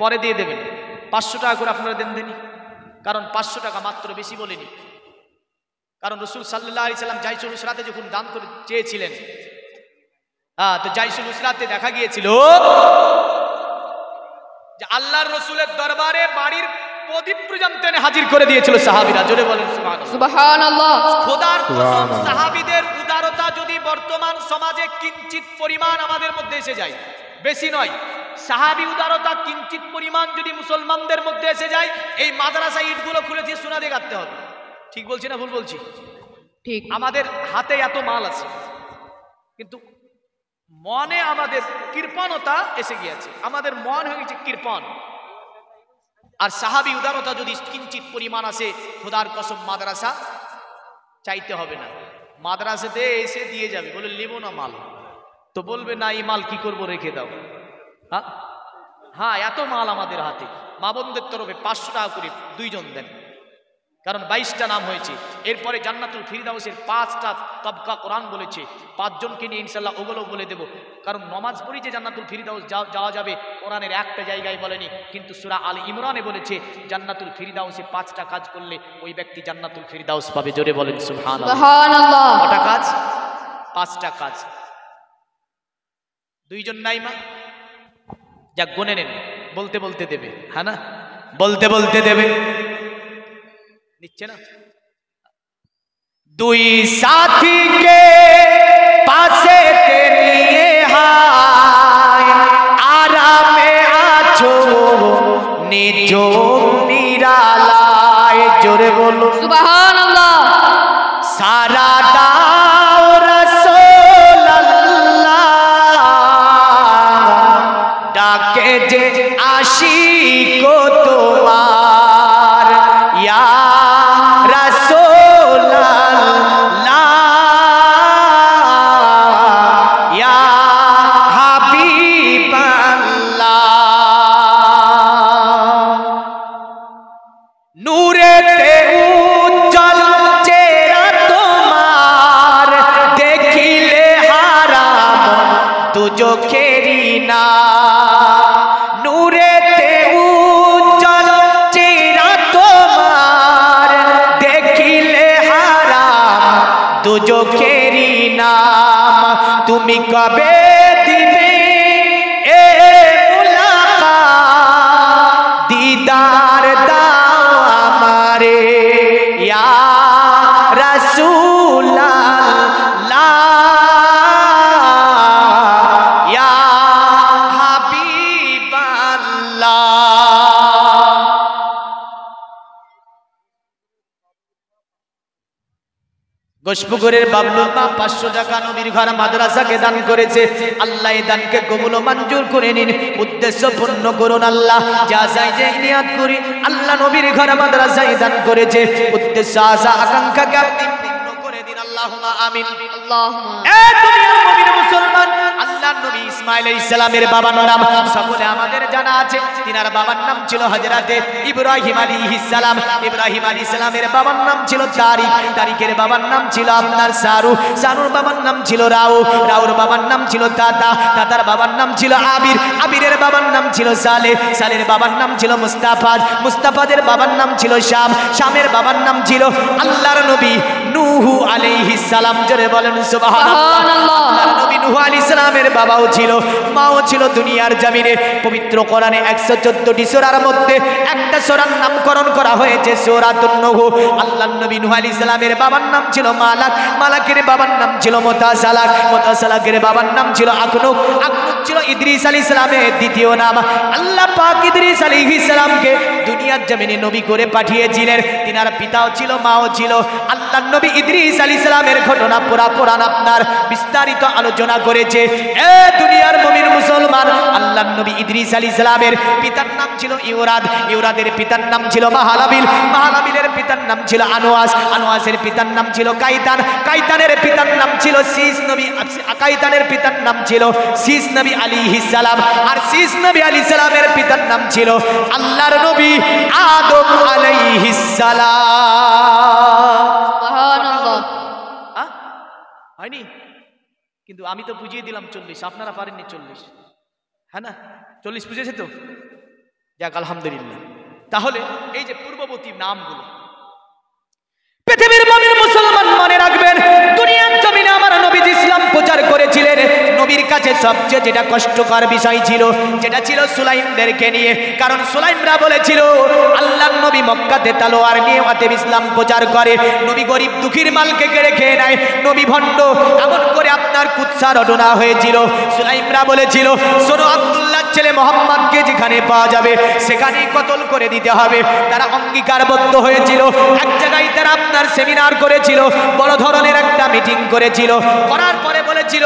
পরে দিয়ে দেবেন। 500 টাকা করে আপনারা দেননি, কারণ 500 টাকা মাত্র, বেশি বলিনি। কারণ রাসূল সাল্লাল্লাহু আলাইহি সাল্লাম জাইসুল উসরাতে যখন দান করে চেয়েছিলেন, তো জাইসুল উসরাতে দেখা গিয়েছিল যে আল্লাহর রাসূলের দরবারে বাড়ির প্রদীপ পর্যন্ত এনে হাজির করে দিয়েছিল সাহাবীরা। জোরে বলেন সুবহানাল্লাহ। সুবহানাল্লাহ। খোদার কসম, সাহাবীদের উদারতা যদি বর্তমান সমাজে কিঞ্চিত পরিমাণ আমাদের মধ্যে এসে যায়, বেশি নয়, সাহাবী উদারতা কিঞ্চিত পরিমাণ যদি মুসলমানদের মধ্যে এসে যায়, এই মাদ্রাসা ইটগুলো খুলে দিয়ে সোনা দিয়ে গাঁথতে হবে। ঠিক বলছি না ভুল বলছি? ঠিক। আমাদের হাতে এত মাল আছে, কিন্তু মনে আমাদের কৃপণতা এসে গিয়েছে, আমাদের মন হয়ে গেছে কৃপণ। আর সাহাবী উদারতা যদি কিঞ্চিত পরিমাণ আসে, খোদার কসম মাদ্রাসা চাইতে হবে না, মাদ্রাসাতে এসে দিয়ে যাবে। বলে নেব না মাল, তো বলবে না এই মাল কি করব, রেখে দাও। হ্যাঁ, এত মাল আমাদের হাতে। মা বোনদের তরফে 500 টাকা করে দুইজন দেন, কারণ 22টা নাম হয়েছে। এরপরে জান্নাতুল ফিরদাউসের 5টা তবকা কোরআন বলেছে, 5 জনকে নিয়ে ইনশাআল্লাহ ওগুলো বলে দেব। কারণ নমাজ পড়ি যে জান্নাতুল ফিরদাউস যাওয়া যাবে, কোরআনের একটা জায়গায় বলেনি, কিন্তু সূরা আল ইমরানে বলেছে জান্নাতুল ফিরদাউসে 5টা কাজ করলে ওই ব্যক্তি জান্নাতুল ফিরদাউস পাবে। জোরে বলেন সুবহানাল্লাহ। সুবহানাল্লাহ। কটা কাজ? 5টা কাজ। দুইজন নাই মা, যা গুনে নেন, বলতে বলতে দেবে। হ্যাঁ না, বলতে বলতে দেবে, নিচ্ছে না। দুই সাথীকে পাশে নিয়ে হায়, আরামে আছো নিজ নিরালায়। জোরে বলো সুবহানাল্লাহ সারা দাও রাসূলুল্লাহ ডাকে যে আশিক তোমার ইয়া রাসূলুল্লাহ ইয়া হাবিবাল্লাহ নূরেতে উজ্জ্বল চেহারা তোমার দেখিলে হারাম দুজখেরি না নূরেতে উজ্জ্বল চেহারা তোমার দেখিলে হারাম দুজখেরি নাম তুমি কবে দিবে এ মুলাকাত দিদার দাও আমারে ইয়া রাসূলুল্লাহ ইয়া হাবিবাল্লাহ গোশপুকুরের বাবলুর মা 500 টাকা নবীর ঘর মাদ্রাসাকে দান করেছে আল্লাহ এই দানকে কবুল ও মঞ্জুর করে নিন উদ্দেশ্য পূর্ণ করুন আল্লাহ যা চাই যে নিয়াত করি আল্লাহ নবীর ঘর মাদ্রাসায় দান করেছে উদ্দেশ্য আশা আকাঙ্ক্ষাকে আপনি পূর্ণ করে দিন আল্লাহুম্মা আমিন আল্লাহুম্মা এ দুনিয়ার মুমিন মুসলমান আল্লাহর নবী ইসমাঈল আলাইহিস সালামের বাবার নাম সকলে আমাদের জানা আছে তিনার বাবার নাম ছিল হযরতে ইব্রাহিম আলাইহিস সালাম ইব্রাহিম আলাইহিস সালামের বাবার নাম ছিল তারিক তারিকের বাবার নাম ছিল আপনার সারু সারুর বাবার নাম ছিল রাউ রাউর বাবার নাম ছিল তাতা তাতার বাবার নাম ছিল আবির আবিরের বাবার নাম ছিল সালেহ সালের বাবার নাম ছিল মুস্তাফাজ মুস্তাফাজের বাবার নাম ছিল শাম শামের বাবার নাম ছিল আল্লাহর নবী নূহ আলাইহিস সালাম জোরে বলেন সুবহানাল্লাহ আল্লাহর নবী নূহ আলাইহিস সালামের বাবাও ছিল মাও ছিল দুনিয়ার জমিনে পবিত্র কোরআনে 114টি সূরার মধ্যে একটা সূরার নামকরণ করা হয়েছে সূরাতুন নূহ আল্লাহর নবী নূহ আলাইহিস সালামের বাবার নাম ছিল মালাক মালাকের বাবার নাম ছিল মুতাসালাক মুতাসালাকের বাবার নাম ছিল আকনুক আকনুক ছিল ইদ্রিস আলাইহিস সালামের দ্বিতীয় নাম আল্লাহ পাক ইদ্রিস আলাইহিস সালামকে দুনিয়ার জমিনে নবী করে পাঠিয়েছিলেন তিনার পিতাও ছিল মাও ছিল আল্লাহর নবী ইদ্রিস আলাইহিস সালামের ঘটনা পুরা কোরআন আপনার বিস্তারিত আলোচনা করেছে এ দুনিয়ার মুমিন মুসলমান আল্লাহর নবী ইদ্রিস আলাইহিস সালামের পিতার নাম ছিল ইউরাদ ইউরাদের পিতার নাম ছিল মাহালাবিল মাহালাবিলের পিতার নাম ছিল আনোয়াস আনোয়াসের পিতার নাম ছিল কাইতান কাইতানের পিতার নাম ছিল সিস নবী কাইতানের পিতার নাম ছিল সিস নবী আলাইহিস সালাম আর সিস নবী আলাইহিস সালামের পিতার নাম ছিল আল্লাহর নবী আদম আলাইহিস সালাম সুবহানাল্লাহ হয়নি কিন্তু আমি তো বুঝিয়ে দিলাম 40 আপনারা পারেননি 40 হ্যাঁ না 40 বুঝেছে তো যাক আলহামদুলিল্লাহ তাহলে এই যে পূর্ববর্তী নামগুলো পৃথিবীর মুমিন মুসলমান মনে রাখবেন দুনিয়ার জমিনে আমার নবীজি ইসলাম প্রচার করেছিলেন নবীর কাছে সবচেয়ে যেটা কষ্টকর বিষয় ছিল যেটা ছিল সুলাইমদেরকে নিয়ে কারণ সুলাইমরা বলেছিল আল্লাহর নবী মক্কাতে তলোয়ার নিয়ে অতএব ইসলাম প্রচার করে নবী গরিব দুঃখীর মালকে কেড়ে খেয়ে নেয় নবী ভণ্ড এমন করে আপনার কুৎসা রটনা হয়েছিল সুলাইমরা বলেছিল শোনো আব্দুল্লাহর ছেলে মোহাম্মদকে যেখানে পাওয়া যাবে সেখানেই কতল করে দিতে হবে তারা অঙ্গীকারবদ্ধ হয়েছিল এক জায়গায় তারা আপনার সেমিনার করেছিল বড় ধরনের একটা মিটিং করেছিল করার পরে বলেছিল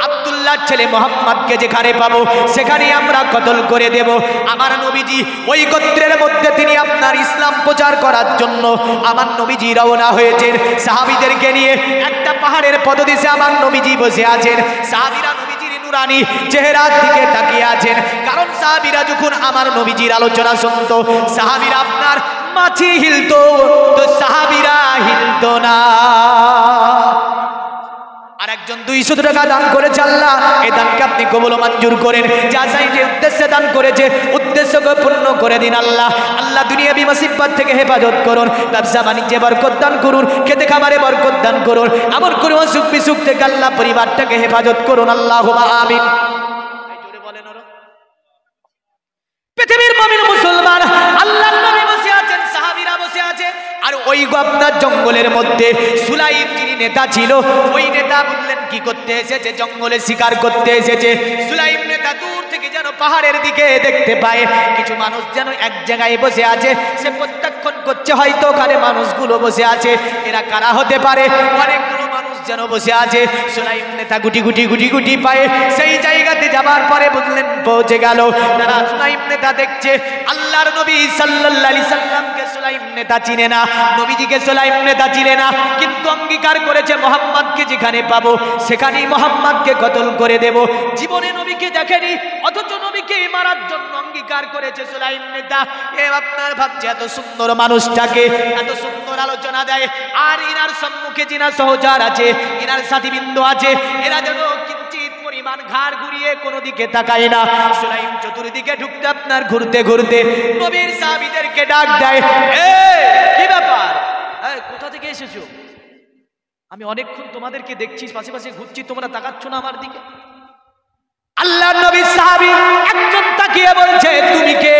আব্দুল্লাহর ছেলে মোহাম্মদকে যেখানে পাবো সেখানেই আমরা কতল করে দেব আমার নবীজি ওই গোত্রের মধ্যে তিনি আপনার ইসলাম প্রচার করার জন্য আমার নবীজি রওনা হয়েছেন সাহাবীদেরকে নিয়ে একটা পাহাড়ের পদদেশে আমার নবীজি বসে আছেন সাহাবীরা নবীজির নুরানি চেহারার দিকে তাকিয়ে আছেন কারণ সাহাবীরা যখন আমার নবীজির আলোচনা শুনতো সাহাবীরা আপনার মাছি হিলতো তো সাহাবীরা হিলতো না আর একজন 200 টাকা দান করেছে আল্লাহ এই দানকে আপনি কবুল ও মঞ্জুর করেন যা চাই যে উদ্দেশ্যে দান করেছে উদ্দেশ্যকে পূর্ণ করে দিন আল্লাহ আল্লাহ দুনিয়াবি মুসিবত থেকে হেফাজত করুন ব্যবসা বাণিজ্যে বরকত দান করুন খেতে খাবারে বরকত দান করুন এমন কোনো অসুখ বিসুখ থেকে আল্লাহ পরিবারটাকে হেফাজত করুন আল্লাহুম্মা আমিন জোরে বলেন ওরা পৃথিবীর মুমিন মুসলমান আল্লাহর নবী বসে আছেন সাহাবীরা বসে আছে আর ওই আপনার জঙ্গলের মধ্যে সুলাইম যিনি নেতা ছিল ওই নেতা বললেন কি করতে এসেছে জঙ্গলে শিকার করতে এসেছে সুলাইম নেতা দূর থেকে যেন পাহাড়ের দিকে দেখতে পায় কিছু মানুষ যেন এক জায়গায় বসে আছে সে প্রত্যক্ষ যখন করছে হয়তো ওখানে মানুষগুলো বসে আছে, এরা কারা হতে পারে? অনেকগুলো মানুষ যেন বসে আছে। সুলাইম নেতা গুটি গুটি গুটি গুটি পায়ে সেই জায়গাতে যাবার পরে বুঝলেন পৌঁছে গেল। তারা সুলাইম নেতা দেখছে, আল্লাহর নবী সাল্লাল্লাহু আলাইহি সাল্লামকে সুলাইম নেতা চিনে না, নবীজিকে সুলাইম নেতা চিনে না, কিন্তু অঙ্গীকার করেছে মোহাম্মদকে যেখানে পাবো সেখানেই মোহাম্মদকে কতল করে দেব। জীবনে নবীকে দেখেনি, অথচ নবীকে মারার জন্য অঙ্গীকার করেছে সুলাইম নেতা। আপনার ভাবছে এত সুন্দর মানুষটাকে, এত সুন্দর আলোচনা দেয়, আর ইনার সম্মুখে যিনা সহচর আছে, ইনার সাথীবৃন্দ আছে, এরা যেন কিঞ্চিত পরিমাণ ঘাড় ঘুরিয়ে কোনো দিকে তাকায় না। সুলাইম চতুর্দিকে ঢুকতে আপনার ঘুরতে ঘুরতে নবীর সাহাবীদেরকে ডাক দেয়, কি ব্যাপার, কোথা থেকে এসেছো? আমি অনেকক্ষণ তোমাদেরকে দেখছি, পাশে পাশে ঘুরছি, তোমরা তাকাচ্ছ না আমার দিকে। আল্লাহর নবীর সাহাবী একজন তাকিয়ে বলছে, তুমি কে?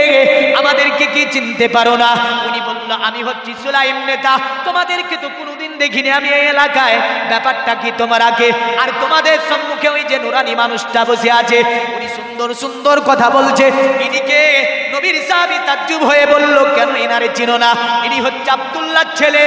আমাদেরকে কি চিনতে পারো না? উনি বলল, আমি হচ্ছি সুলাইম নেতা, তোমাদেরকে তো কোনোদিন দেখিনি আমি এই এলাকায়, ব্যাপারটা কি তোমরা কে? আর তোমাদের সম্মুখে ওই যে নুরানি মানুষটা বসে আছে, উনি সুন্দর সুন্দর কথা বলছে, ইনি কে? নবীর সাহাবী তাজ্জুব হয়ে বলল, কেন এনারে চিনো না? ইনি হচ্ছে আব্দুল্লাহর ছেলে,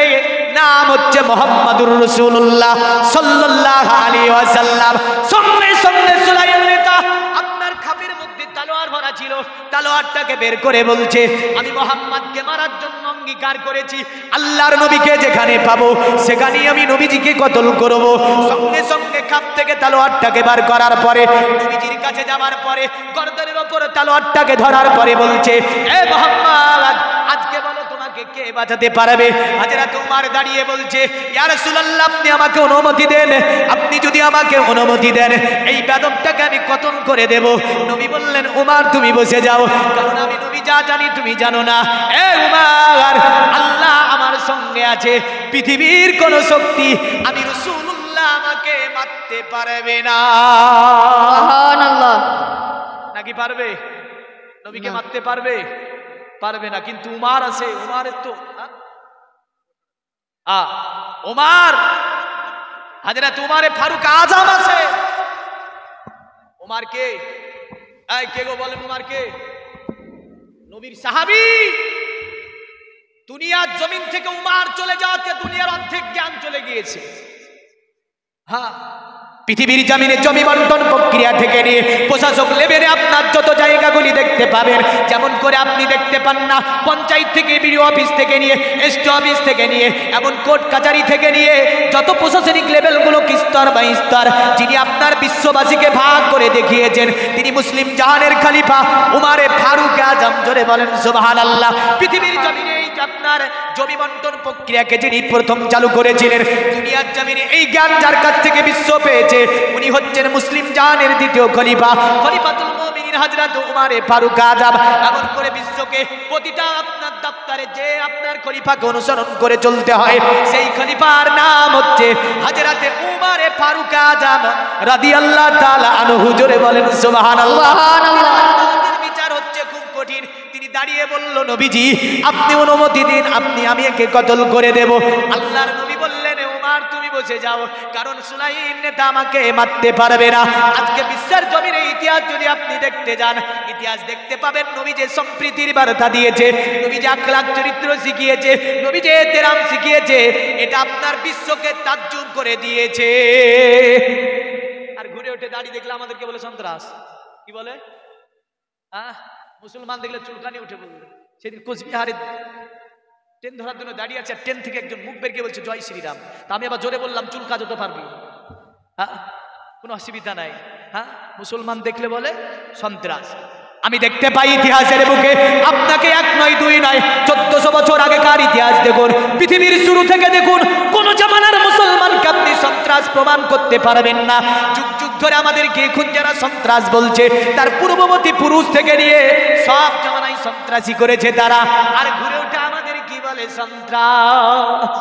নাম হচ্ছে মুহাম্মাদুর রাসূলুল্লাহ সাল্লাল্লাহু আলাইহি ওয়াসাল্লাম। সঙ্গে সঙ্গে সুলাইম নেতা আপনার খাপের মধ্যে তলোয়ার ভরা ছিল, তলোয়ারটাকে বের করে বলছে, আমি মুহাম্মদকে মারার জন্য অঙ্গীকার করেছি, আল্লাহর নবীকে যেখানে পাবো সেখানেই আমি নবীজিকে কতল করব। সঙ্গে সঙ্গে খাপ থেকে তলোয়ারটাকে বার করার পরে নবীজির কাছে যাওয়ার পরে গর্দনের উপর তলোয়ারটাকে ধরার পরে বলছে, এ মুহাম্মদ, আজকে বলো তোমাকে কে বাঁচাতে পারবে? হযরত উমর দাঁড়িয়ে বলছে, ইয়া রাসূলুল্লাহ, আপনি আমাকে অনুমতি দেন, আপনি যদি আমাকে অনুমতি দেন এই বেদবটাকে আমি কতল করে দেব। নবী বললেন, উমর তুমি বসে যাও, কারণ আমি নবী যা জানি তুমি জানো না। এ উমর, আল্লাহ আমার সঙ্গে আছে, পৃথিবীর কোন শক্তি আমি রাসূলুল্লাহ আমাকে মারতে পারবে না। সুবহানাল্লাহ। নাকি পারবে? নবীকে মারতে পারবে? পারবে না। কিন্তু উমার আছে, উমারের তো উমার, হযরত উমারে ফারুক আজম আছে। উমার কে? কে গো বলেন, উমার কে? নবীর সাহাবী। দুনিয়ার জমিন থেকে উমার চলে যাওয়াতে দুনিয়ার অর্ধেক জ্ঞান চলে গিয়েছে। হ্যাঁ, পৃথিবীর জমিনে জমি বন্টন প্রক্রিয়া থেকে নিয়ে প্রশাসক লেভেলে আপনার যত জায়গাগুলি দেখতে পাবেন, যেমন করে আপনি দেখতে পান না পঞ্চায়েত থেকে, বিডিও অফিস থেকে নিয়ে, এসটি অফিস থেকে নিয়ে, এমন কোর্ট কাচারি থেকে নিয়ে যত প্রশাসনিক লেভেলগুলো স্তর বাই স্তর, যিনি আপনার বিশ্ববাসীকে ভাগ করে দেখিয়েছেন, তিনি মুসলিম জাহানের খলিফা উমারে ফারুক আজম। জোরে বলেন সুবহানাল্লাহ। পৃথিবীর জমিনে আপনার জমি বন্টন প্রক্রিয়াকে যিনি প্রথম চালু করেছিলেন, দুনিয়ার জমিনে এই জ্ঞান যার কাছ থেকে বিশ্ব পেয়েছে, উনি হচ্ছেন মুসলিম জাহানের দ্বিতীয় খলিফা, খলিফাতুল মুমিনিন হযরত উমারে ফারুক আজম। এমন করে বিশ্বকে প্রতিটা আপনার দপ্তরে যে আপনার খলিফাকে অনুসরণ করে চলতে হয়, সেই খলিফার নাম হচ্ছে হযরত উমারে ফারুক আজম রাদিয়াল্লাহু তাআলা আনহু। জোরে বলেন সুবহানাল্লাহ। সুবহানাল্লাহ। বিচার হচ্ছে খুব কঠিন। তিনি দাঁড়িয়ে বলল, নবীজি আপনি অনুমতি দিন, আমি একে কতল করে দেব। আল্লাহর নবী বললেন, উমর তুমি বসে যাও, কারণ সুলাইম নেতা আমাকে মারতে পারবে না। আজকে বিশ্বের জমিনে ইতিহাস যদি আপনি দেখতে যান, ইতিহাস দেখতে পাবেন নবী যে সম্প্রীতির বার্তা দিয়েছে, নবী যে আখলাক চরিত্র শিখিয়েছে, নবী যে এহতেরাম শিখিয়েছে, এটা আপনার বিশ্বকে তাজ্জুব করে দিয়েছে। আর ঘুরে উঠে দাঁড়িয়ে দেখলে আমাদেরকে বলে সন্ত্রাস। কি বলে? মুসলমান দেখলে চুলকানি উঠে বলবে। সেদিন কোচবিহারে ট্রেন ধরার জন্য দাঁড়িয়ে আছে, ট্রেন থেকে একজন মুখ বের করে বলছে জয় শ্রীরাম। তা আমি আবার জোরে বললাম, চুল কাজতে পারবি? কোনো অসুবিধা নাই। মুসলমান দেখলে বলে সন্ত্রাস। আমি দেখতে পাই ইতিহাসের বুকে আপনাকে এক নয় দুই নয় 1400 বছর আগেকার ইতিহাস দেখুন, পৃথিবীর শুরু থেকে দেখুন, কোন জামানার মুসলমানকে আপনি সন্ত্রাস প্রমাণ করতে পারবেন না। যুগ যুগ ধরে আমাদেরকে এখন যারা সন্ত্রাস বলছে, তার পূর্ববর্তী পুরুষ থেকে নিয়ে সব জামানায় সন্ত্রাসী করেছে তারা। আর ঘুরে ওঠে আমাদের কি বলে সন্ত্রাস।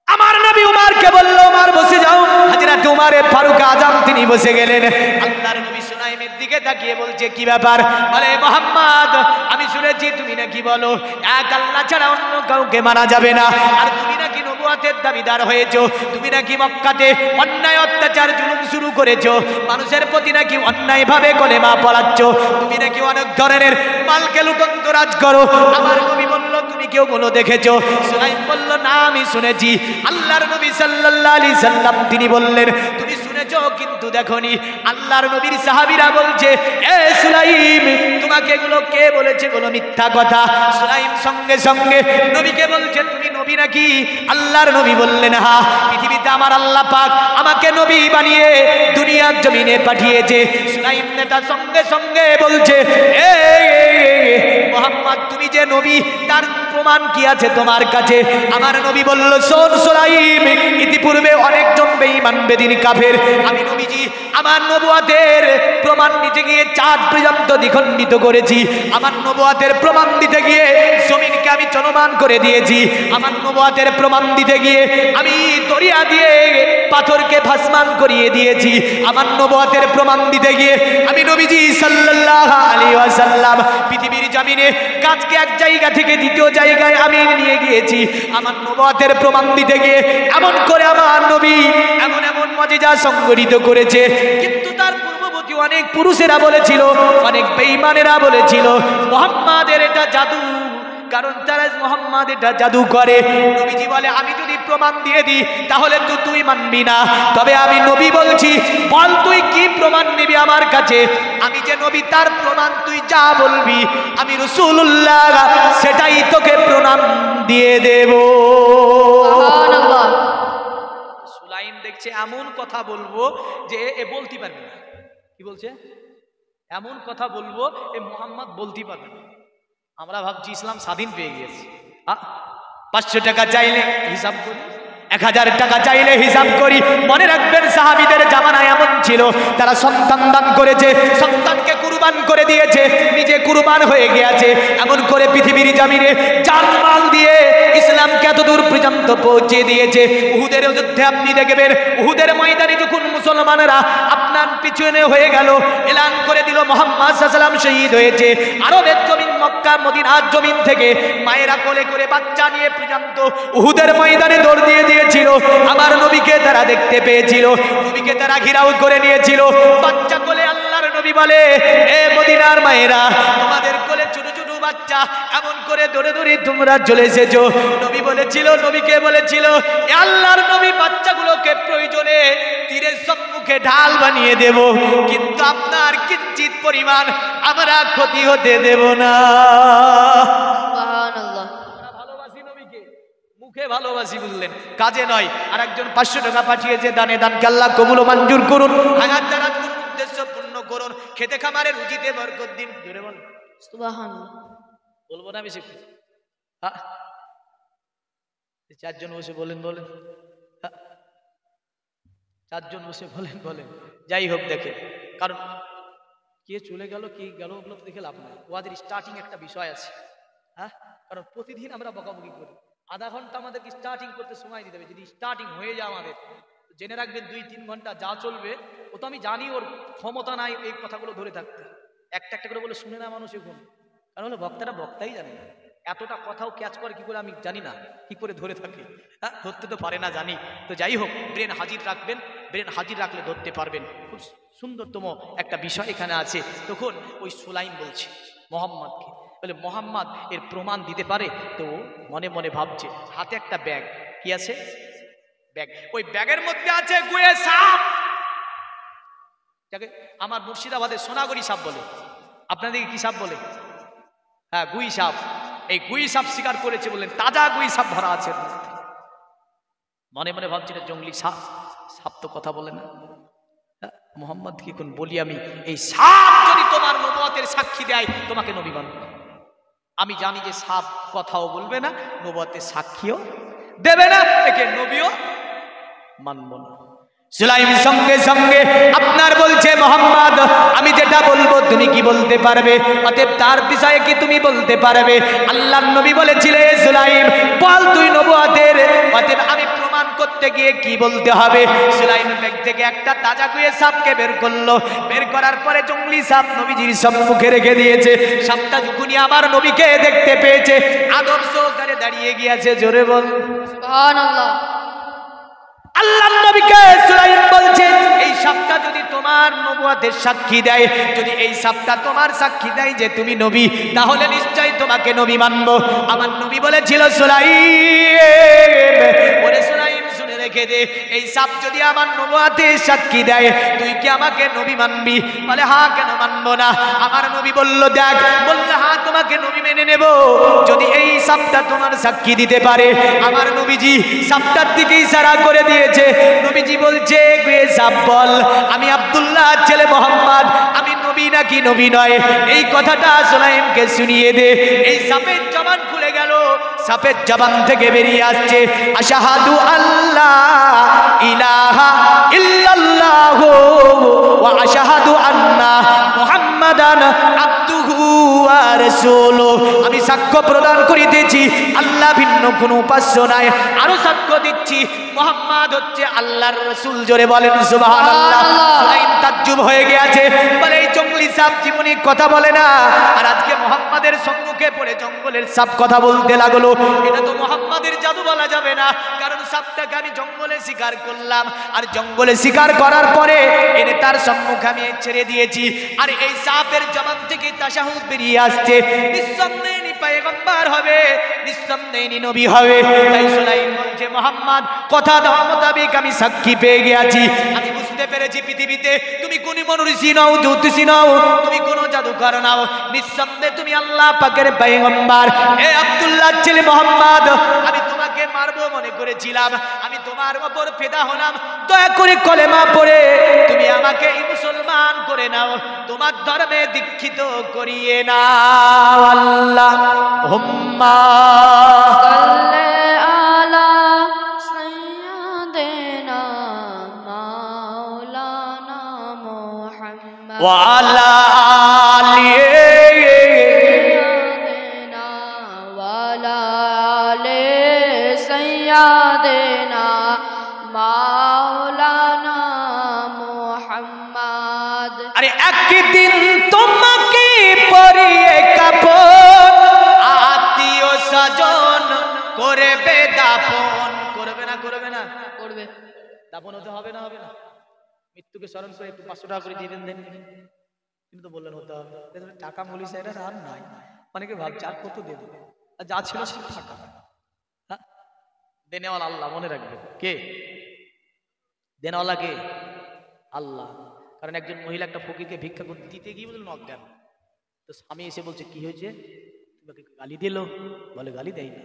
আমার নবী উমরকে বলল, উমর বসে যাও। হযরত উমারে ফারুক আজম তিনি বসে গেলেন। আল্লাহর নবী সুলাইমের দিকে তাকিয়ে বলছে, কি ব্যাপার? বলে, মুহাম্মদ আমি শুনেছি তুমি নাকি বলো এক আল্লাহ ছাড়া অন্য কাউকে মানা যাবে না, আর তুমি নাকি নবুয়তের দাবিদার হয়েছো, তুমি নাকি মক্কাতে অন্যায় অত্যাচার জুলুম শুরু করেছো, মানুষের প্রতি নাকি অন্যায় ভাবে কলেমা পড়াচ্ছ, তুমি নাকি অনেক ধরনের মালকে লুটন্তরাজ করো। আমার নবী বলল, কেউ কোনো দেখেছো? সুলাইম বলল, না আমি শুনেছি। আল্লাহর নবী সাল্লাল্লাহু আলাইহি সাল্লাম তিনি বললেন, তুমি শুনেছো কিন্তু দেখোনি। আল্লাহর নবীর সাহাবীরা বলছে, এ সুলাইম, তোমাকে এগুলো কে বলেছে? বলো মিথ্যা কথা। সুলাইম সঙ্গে সঙ্গে নবীকে বলছে, তুমি নবী নাকি? আল্লাহর নবী বললেন, হ্যাঁ, পৃথিবীতে আমার আল্লাহ পাক আমাকে নবী বানিয়ে দুনিয়ার জমিনে পাঠিয়েছে। সুলাইম নেতা সঙ্গে সঙ্গে বলছে, এ মুহাম্মদ, তুমি যে নবী তার প্রমাণ কি আছে তোমার কাছে? আমার নবী বলল, শোন সুলাইম, ইতিপূর্বে অনেকজন বেঈমান বেদিন কাফের আমি নবীজি আমার নবুয়তের প্রমাণ দিতে গিয়ে চাঁদ পর্যন্ত দ্বিখণ্ডিত করেছি। আমার নবুয়তের প্রমাণ দিতে গিয়ে জমিনকে আমি চলমান করে দিয়েছি। আমার নবুয়তের প্রমাণ দিতে গিয়ে আমি দরিয়া দিয়ে পাথরকে ভাসমান করিয়ে দিয়েছি। আমার নবুয়তের প্রমাণ দিতে গিয়ে আমি নবীজি সাল্লাল্লাহু আলাইহি ওয়াসাল্লাম পৃথিবীর জমিনে গাছকে এক জায়গা থেকে দ্বিতীয় জায়গায় আমি নিয়ে গিয়েছি। আমার নবুয়তের প্রমাণ দিতে গিয়ে এমন করে আমার নবী এমন এমন মুজিজা সংঘটিত করেছে। কিন্তু তার পূর্ববর্তী অনেক পুরুষেরা বলেছিল, অনেক বেঈমানেরা বলেছিল, মুহাম্মাদের এটা জাদু, কারণ তারা মুহাম্মদ এটা জাদু করে। নবীজি বলে, আমি যদি প্রমাণ দিয়ে দিই তাহলে তো তুই মানবি না, তবে আমি নবী বলছি, বল তুই কি প্রমাণ নিবি আমার কাছে? আমি যে নবী তার প্রমাণ তুই যা বলবি আমি রাসূলুল্লাহ সেটাই তোকে প্রমাণ দিয়ে দেব। সুবহানাল্লাহ। সুলাইম দেখছে এমন কথা বলবো যে এ বলতে পারবে না। কি বলছে? এমন কথা বলবো এ মুহাম্মদ বলতে পারবে না। আমরা ভাবছি ইসলাম স্বাধীন পেয়ে গিয়েছে। 500 টাকা চাইলে হিসাব করি, 1000 টাকা চাইলে হিসাব করি। মনে রাখবেন, সাহাবীদের জামানায় এমন ছিল, তারা সন্তান দান করেছে, সন্তানকে কুরবান করে দিয়েছে, নিজে কুরবান হয়ে গিয়েছে। এমন করে পৃথিবীর জমিনে জানমাল দিয়ে ইসলামকে এত দূর পর্যন্ত পৌঁছে দিয়েছে। উহুদের যুদ্ধে আপনি দেখবেন, উহুদের ময়দানে যখন মুসলমানেরা আপনার পিছনে হয়ে গেল, এলান করে দিল মুহাম্মদ সাল্লাল্লাহু আলাইহি ওয়াসাল্লাম শহীদ হয়েছে। আরবের জমিন মক্কা মদিনার জমিন থেকে মায়েরা কোলে করে বাচ্চা নিয়ে পর্যন্ত উহুদের ময়দানে দৌড় দিয়ে দিয়েছিল। আমার নবীকে তারা দেখতে পেয়েছিল, নবীকে তারা ঘিরাও করে নিয়েছিল। বাচ্চা কোলে আল্লাহর নবী বলে, এ মদিনার মায়েরা, তোমাদের কোলে ছোট ছোট বাচ্চা, এমন করে দৌড়ে দৌড়ে তোমরা চলে এসেছো। নবী বলেছিল, নবীকে বলেছিল, এ আল্লাহর নবী, বাচ্চাগুলোকে প্রয়োজনে তীরের সম্মুখে ঢাল বানিয়ে দেব, কিন্তু আপনার কিঞ্চিত পরিমাণ আমরা ক্ষতি হতে দেব না। সুবহানাল্লাহ। ভালোবাসি নবীকে, মুখে ভালোবাসি বললেন, কাজে নয়। আর একজন 500 টাকা পাঠিয়েছে, দানে দানকে আল্লাহ কবুল ও মঞ্জুর করুন, হায়াত দারাজ করুন, উদ্দেশ্য পূর্ণ করুন, খেতে খামারে রুজিতে বরকত দিন। জোরে বল সুবহানাল্লাহ। বলবো না বেশি? হ্যাঁ, 4 জন বসে বলেন, বলেন, 4 জন বসে বলেন, বলেন। যাই হোক, দেখেন, কারণ কে চলে গেল কি গেল ওগুলো তো দেখে লাভ নাই। ওদের স্টার্টিং একটা বিষয় আছে। হ্যাঁ, কারণ প্রতিদিন আমরা বকাবকি করি, আধা ঘন্টা আমাদেরকে স্টার্টিং করতে সময় দিতে হবে। যদি স্টার্টিং হয়ে যায় আমাদের, জেনে রাখবেন 2-3 ঘন্টা যা চলবে, ও তো আমি জানি ওর ক্ষমতা নাই এই কথাগুলো ধরে থাকতে। একটা একটা করে বলে শুনে না মানুষ এখন, কারণ হলো বক্তারা বক্তাই জানে না, এতটা কথাও ক্যাচ করে কি করে আমি জানি না, কি করে ধরে থাকে। হ্যাঁ, ধরতে তো পারে না জানি। তো যাই হোক, ব্রেন হাজির রাখবেন, ব্রেন হাজির রাখলে ধরতে পারবেন। খুব সুন্দরতম একটা বিষয় এখানে আছে। তখন ওই সুলাইম বলছে মোহাম্মদকে, বলে মোহাম্মদ এর প্রমাণ দিতে পারে? তো মনে মনে ভাবছে, হাতে একটা ব্যাগ, কি আছে? ব্যাগ। ওই ব্যাগের মধ্যে আছে গুয়ে সাপ, যাকে আমার মুর্শিদাবাদের সোনাগরি সাপ বলে। আপনাদেরকে কি সাপ বলে? হ্যাঁ, গুই সাপ। এই গুই সাপ শিকার করেছে, বললেন তাজা গুই সাপ ধরা আছে। মনে মনে ভাবছি, এটা জঙ্গলি সাপ, সাপ তো কথা বলে না। মোহাম্মদ কি কোন বলি আমি, এই সাপ যদি তোমার নবুয়তের সাক্ষী দেয় তোমাকে নবী মানব। আমি জানি যে সাপ কথাও বলবে না, নবুয়তের সাক্ষীও দেবে না, একে নবীও মানব না। সুলাইম সঙ্গে সঙ্গে আপনার বলছে, মোহাম্মদ আমি যেটা বলবো তুমি কি বলতে পারবে? অতএব তার বিষয়ে কি তুমি বলতে পারবে? আল্লাহর নবী বলেছিলেন, সুলাইম বল তুই নবুয়তের, অতএব আমি প্রমাণ করতে গিয়ে কি বলতে হবে? সুলাইম ব্যাগ থেকে একটা তাজা গুয়ে সাপকে বের করলো। বের করার পরে জঙ্গলি সাপ নবীজির সম্মুখে রেখে দিয়েছে। সাপটা যখনই আমার নবীকে দেখতে পেয়েছে, আদব সহকারে দাঁড়িয়ে গিয়েছে। জোরে বল সুবহানাল্লাহ। আল্লাহর নবীকে সুলাইম বলছে এই সাপটা যদি তোমার নবুয়তের সাক্ষী দেয়, যদি এই সাপটা তোমার সাক্ষী দেয় যে তুমি নবী, তাহলে নিশ্চয়ই তোমাকে নবী মানব। আমার নবী বলেছিল সুলাইম, ওরে সুলাইম শুনে রেখে দে, এই সাপ যদি আমার নবুয়তের সাক্ষী দেয় তুই কি আমাকে নবী মানবি? বলে হ্যাঁ, কেন মানবো না? আমার নবী বলল দেখ, বললে হ্যাঁ তোমাকে নবী মেনে নেব যদি এই সাপটা তোমার সাক্ষী দিতে পারে। আমার নবীজি সাপটার দিকে ইশারা করে দিয়েছে। নবীজি বলছে সাপ বল, আমি আব্দুল্লাহ ছেলে মোহাম্মদ, আমি নবী নাকি নবী নয়? এই কথাটা সুলাইমকে শুনিয়ে দে। এই সাপের জবান খুলে গেল, সাপের জবান থেকে বেরিয়ে আসছে আশহাদু আল্লাহ ইলাহা ইল্লাল্লাহ ওয়া আশহাদু আন্না মুহাম্মাদান আবদুহু ওয়া রাসূলুহু। আমি সাক্ষ্য প্রদান করিতেছি আল্লাহ ভিন্ন কোনো উপাস্য নাই, আরো সাক্ষ্য দিচ্ছি মুহাম্মদ হচ্ছে আল্লাহর রাসূল। জোরে বলেন সুবহানাল্লাহ। সুলাইম তাজ্জুব হয়ে গেছে, বলে এই জঙ্গলি সাপ জীবনে কথা বলে না, আর আজকে মুহাম্মাদের সম্মুখে পড়ে জঙ্গলের সাপ কথা বলতে লাগলো। এটা তো মুহাম্মাদের জাদু বলা যাবে না, কারণ সাপটাকে আমি জঙ্গলে শিকার করলাম, আর জঙ্গলে শিকার করার পরে এনে তার সম্মুখে আমি ছেড়ে দিয়েছি, আর এই সাপের জবান থেকে তাশাহুদ বেরিয়ে আসছে। নিঃসন্দেহে পয়গম্বর হবে, নিঃসন্দেহে নবী হবে। তাই সুলাইম বলছে মুহাম্মদ কথা দেওয়া মোতাবেক আমি সাক্ষী পেয়ে গেছি, আমি বুঝতে পেরেছি পৃথিবীতে তুমি কোন মনুষ্য নাও, জ্যোতিষী নাও, তুমি কোন জাদুকর নাও, নিঃসন্দেহে তুমি আল্লাহ পাকের পয়গম্বর। এ আব্দুল্লাহ ছেলে মুহাম্মদ, আমি তোমাকে মারবো মনে করেছিলাম, আমি তোমার উপর ফিদা হলাম, দয়া করে কলেমা পড়ে তুমি আমাকে মুসলমান করে নাও, তোমার ধর্মে দীক্ষিত করিয়ে নাও। আল্লাহ হুম্মা সাল্লি আলা সাইয়্যিদিনা মাওলানা মুহাম্মদ ওয়া আলা আলিহি সাইয়্যিদিনা ওয়া আলা আলি সাইয়্যিদিনা মাওলানা মুহাম্মদ। আরে একদিন তোমাকে পরিয়ে কাপড়, আত্মীয় স্বজন করবে দাফন। করবে না? করবে না? করবে। দাফন হতে হবে না? হবে না? মৃত্যুকে স্মরণ করে একটু 500 টাকা করে দিয়ে দেন। কিন্তু তো বললেন হতে হবে। টাকা মলিস এটা আর নাই, অনেকে ভাবছে আর কত দেব, আর যা ছিল সব টাকা। হ্যাঁ, দেনেওয়ালা আল্লাহ, মনে রাখবে। কে দেনেওয়ালা? কে? আল্লাহ। কারণ একজন মহিলা একটা ফকিরকে ভিক্ষা করতে দিতে গিয়ে বলল অজ্ঞান, তো স্বামী এসে বলছে কি হয়েছে, তোমাকে গালি দিল? বলে গালি দেয় না,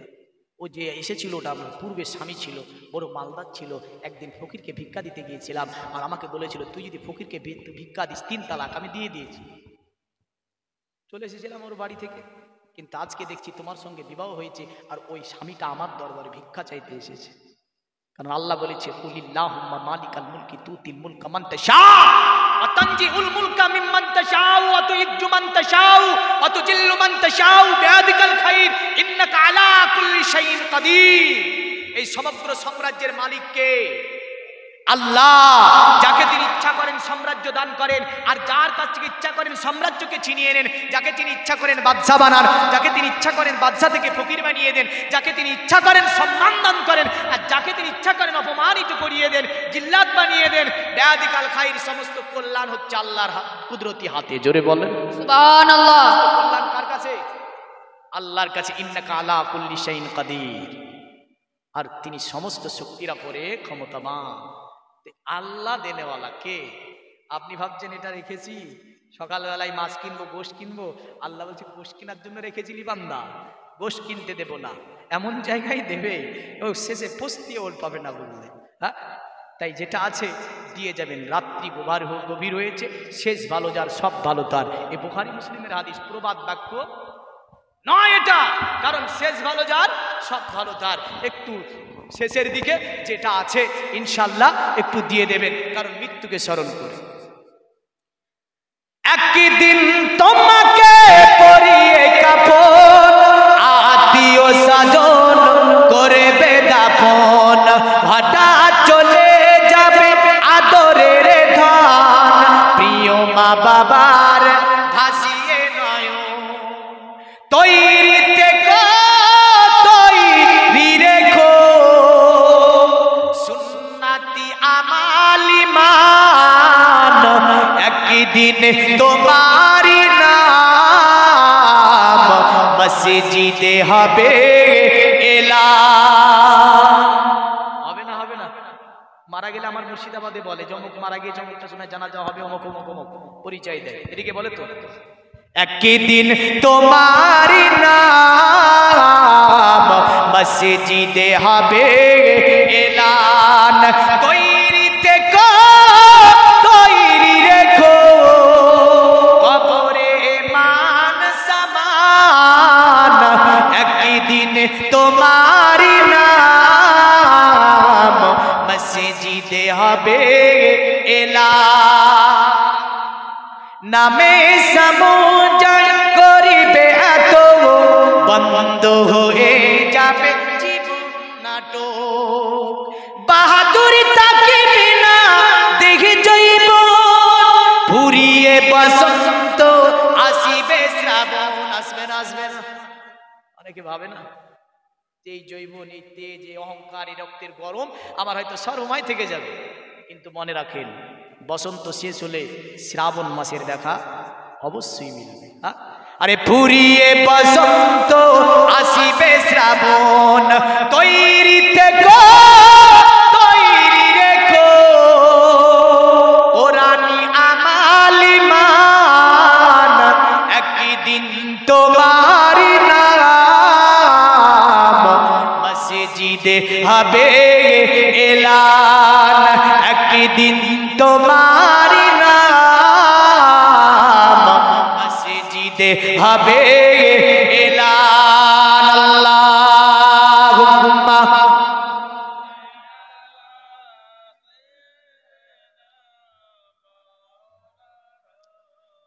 ও যে এসেছিল ওটা আমার পূর্বের স্বামী ছিল, বড় মালদার ছিল, একদিন ফকিরকে ভিক্ষা দিতে গিয়েছিলাম, আর আমাকে বলেছিল তুই যদি ফকিরকে ভিক্ষা দিস 3 তালাক, আমি দিয়ে দিয়েছি। চলে এসেছিলাম ওর বাড়ি থেকে, কিন্তু আজকে দেখছি তোমার সঙ্গে বিবাহ হয়েছে, আর ওই স্বামীটা আমার দরবারে ভিক্ষা চাইতে এসেছে। কারণ আল্লাহ বলেছে কুলিল্লাহুম্মা মালিকাল মুলকি তুতিল মুলকা মান তাশা ওয়া তানজিউল মুলকা মিম্মান তাশাউ ওয়া তুইজ্জু মান তাশাউ ওয়া তুজিল্লু মান তাশাউ বিয়াদিকাল খায়র ইন্নাকা আলা কুল্লি শাইইন কাদির। এই সমগ্র সাম্রাজ্যের মালিক কে? আল্লাহ। যাকে তিনি ইচ্ছা করেন সাম্রাজ্য দান করেন, আর যার কাছ থেকে ইচ্ছা করেন সাম্রাজ্যকে ছিনিয়ে নেন। যাকে তিনি ইচ্ছা করেন বাদশা বানান, যাকে তিনি ইচ্ছা করেন বাদশা থেকে ফকির বানিয়ে দেন। যাকে তিনি ইচ্ছা করেন সম্মান দান করেন, আর যাকে তিনি ইচ্ছা করেন অপমানিত করিয়ে দেন, জিল্লাত বানিয়ে দেন। বিয়াদিকাল খায়র, সমস্ত কল্যাণ হচ্ছে আল্লাহর কুদরতি হাতে। জোরে বলেন সুবহানাল্লাহ। কল্যাণ কার কাছে? আল্লাহর কাছে। ইন্নাকা আলা কুল্লি শাইইন কাদির। আর তিনি সমস্ত শক্তির উপরে ক্ষমতাবান। আল্লাহ দেনেওয়ালা কে? আপনি ভাবছেন এটা রেখেছি সকালবেলায় মাছ কিনবো, গোশ কিনবো, আল্লাহ বলছে গোশ কেনার জন্য রেখেছিলি বান্দা, গোশ কিনতে দেব না, এমন জায়গায় দেবে ও শেষে পস্তিয়ে ওর পাবে না বললে। হ্যাঁ, তাই যেটা আছে দিয়ে যাবেন। রাত্রি গভীর হয়েছে, শেষ ভালো যার সব ভালো তার। এই বুখারী মুসলিমের হাদিস, প্রবাদ বাক্য নয় এটা, কারণ শেষ ভালো যার সব ভালো তার। একটু শেষের দিকে যেটা আছে ইনশাল্লাহ একটু দিয়ে দেবেন, কারণ মৃত্যুকে স্মরণ করে। একদিন তোমাকে পরিয়ে কাপড়, আত্মীয় স্বজন করবে দাফন, হঠাৎ চলে যাবে আদরের ধন, প্রিয় মা বাবার ভাসিয়ে নয়ন। তৈরি থেকে তৈরি রেখো, সুন্নাত দিন তোমারি নাম মসজিদে হবে এলান। হবে না হবে না? মারা গেলে আমার মুর্শিদাবাদে বলে জমক মারা গিয়ে জমকটা শুনে জানাজা হবে অমুক অমুক অমুক পরিচয় দেয়, এদিকে বলে তো একদিন তোমারি নাম মসজিদে হবে এলান। তৈরি থেকো তৈরি রেখো কবরে মান সামান। একদিন তোমারি নাম মসজিদে হবে এলান। নামে সমুজন করিবে এত বন্ধ হয়ে যাবে জীবন নাটক। বাহাদুরি তাকিবে না দেখে জৈব ফুরিয়ে বসন্ত আসিবে শ্রাবণ। আসবে না আসবে না? অনেকে ভাবে না যে এই জৈব নিত্যে যে অহংকার এই রক্তের গরম আমার হয়তো সর্বময় থেকে যাবে, কিন্তু মনে রাখেন বসন্ত শেষ হলে শ্রাবণ মাসের দেখা অবশ্যই মিলবে। আরে ফুরিয়ে বসন্ত আসিবে শ্রাবণ। তৈরি থেকো তৈরি রেখো কোরআনি আমাল ঈমান। একদিন তোমারি নাম মসজিদে হবে এলান। একদিন তোমারি নাম মসজিদে হবে এলান। আল্লাহুম্মা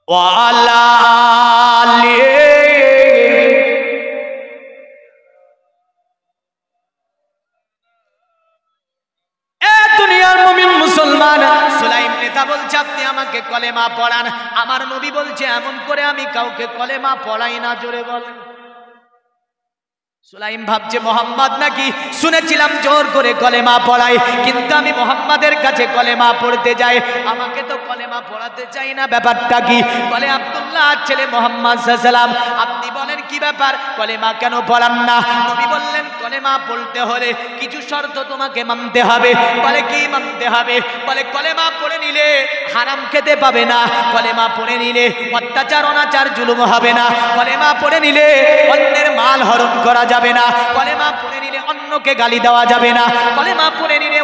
ওয়া আলা আলিহি। সুলাইম নেতা বলছে আপনি আমাকে কলেমা পড়ান। আমার নবী বলছে এমন করে আমি কাউকে কলেমা পড়াই না। জোরে বলেন। সুলাইম ভাবছে মোহাম্মদ নাকি শুনেছিলাম জোর করে কলেমা পড়াই, কিন্তু আমি মোহাম্মদের কাছে কলেমা পড়তে যাই, আমাকে তো কলেমা পড়াতে চাই না। ব্যাপারটা কি? বলে আব্দুল্লাহ ছেলে মোহাম্মদ সাল্লাল্লাহু আলাইহি ওয়াসাল্লাম আপনি বলেন কি ব্যাপার, কলেমা কেন পড়ান না? নবী বললেন কলেমা পড়তে হলে কিছু শর্ত তোমাকে মানতে হবে। বলে কি মানতে হবে? বলে কলেমা পড়ে নিলে হারাম খেতে পাবে না, কলেমা পড়ে নিলে অত্যাচার অনাচার জুলুম হবে না, কলেমা পড়ে নিলে অন্যের মাল হরণ করা যাবে না, কলেমা পড়ে নিলে অন্যকে গালি দেওয়া যাবে না, কলেমা পড়ে নিলে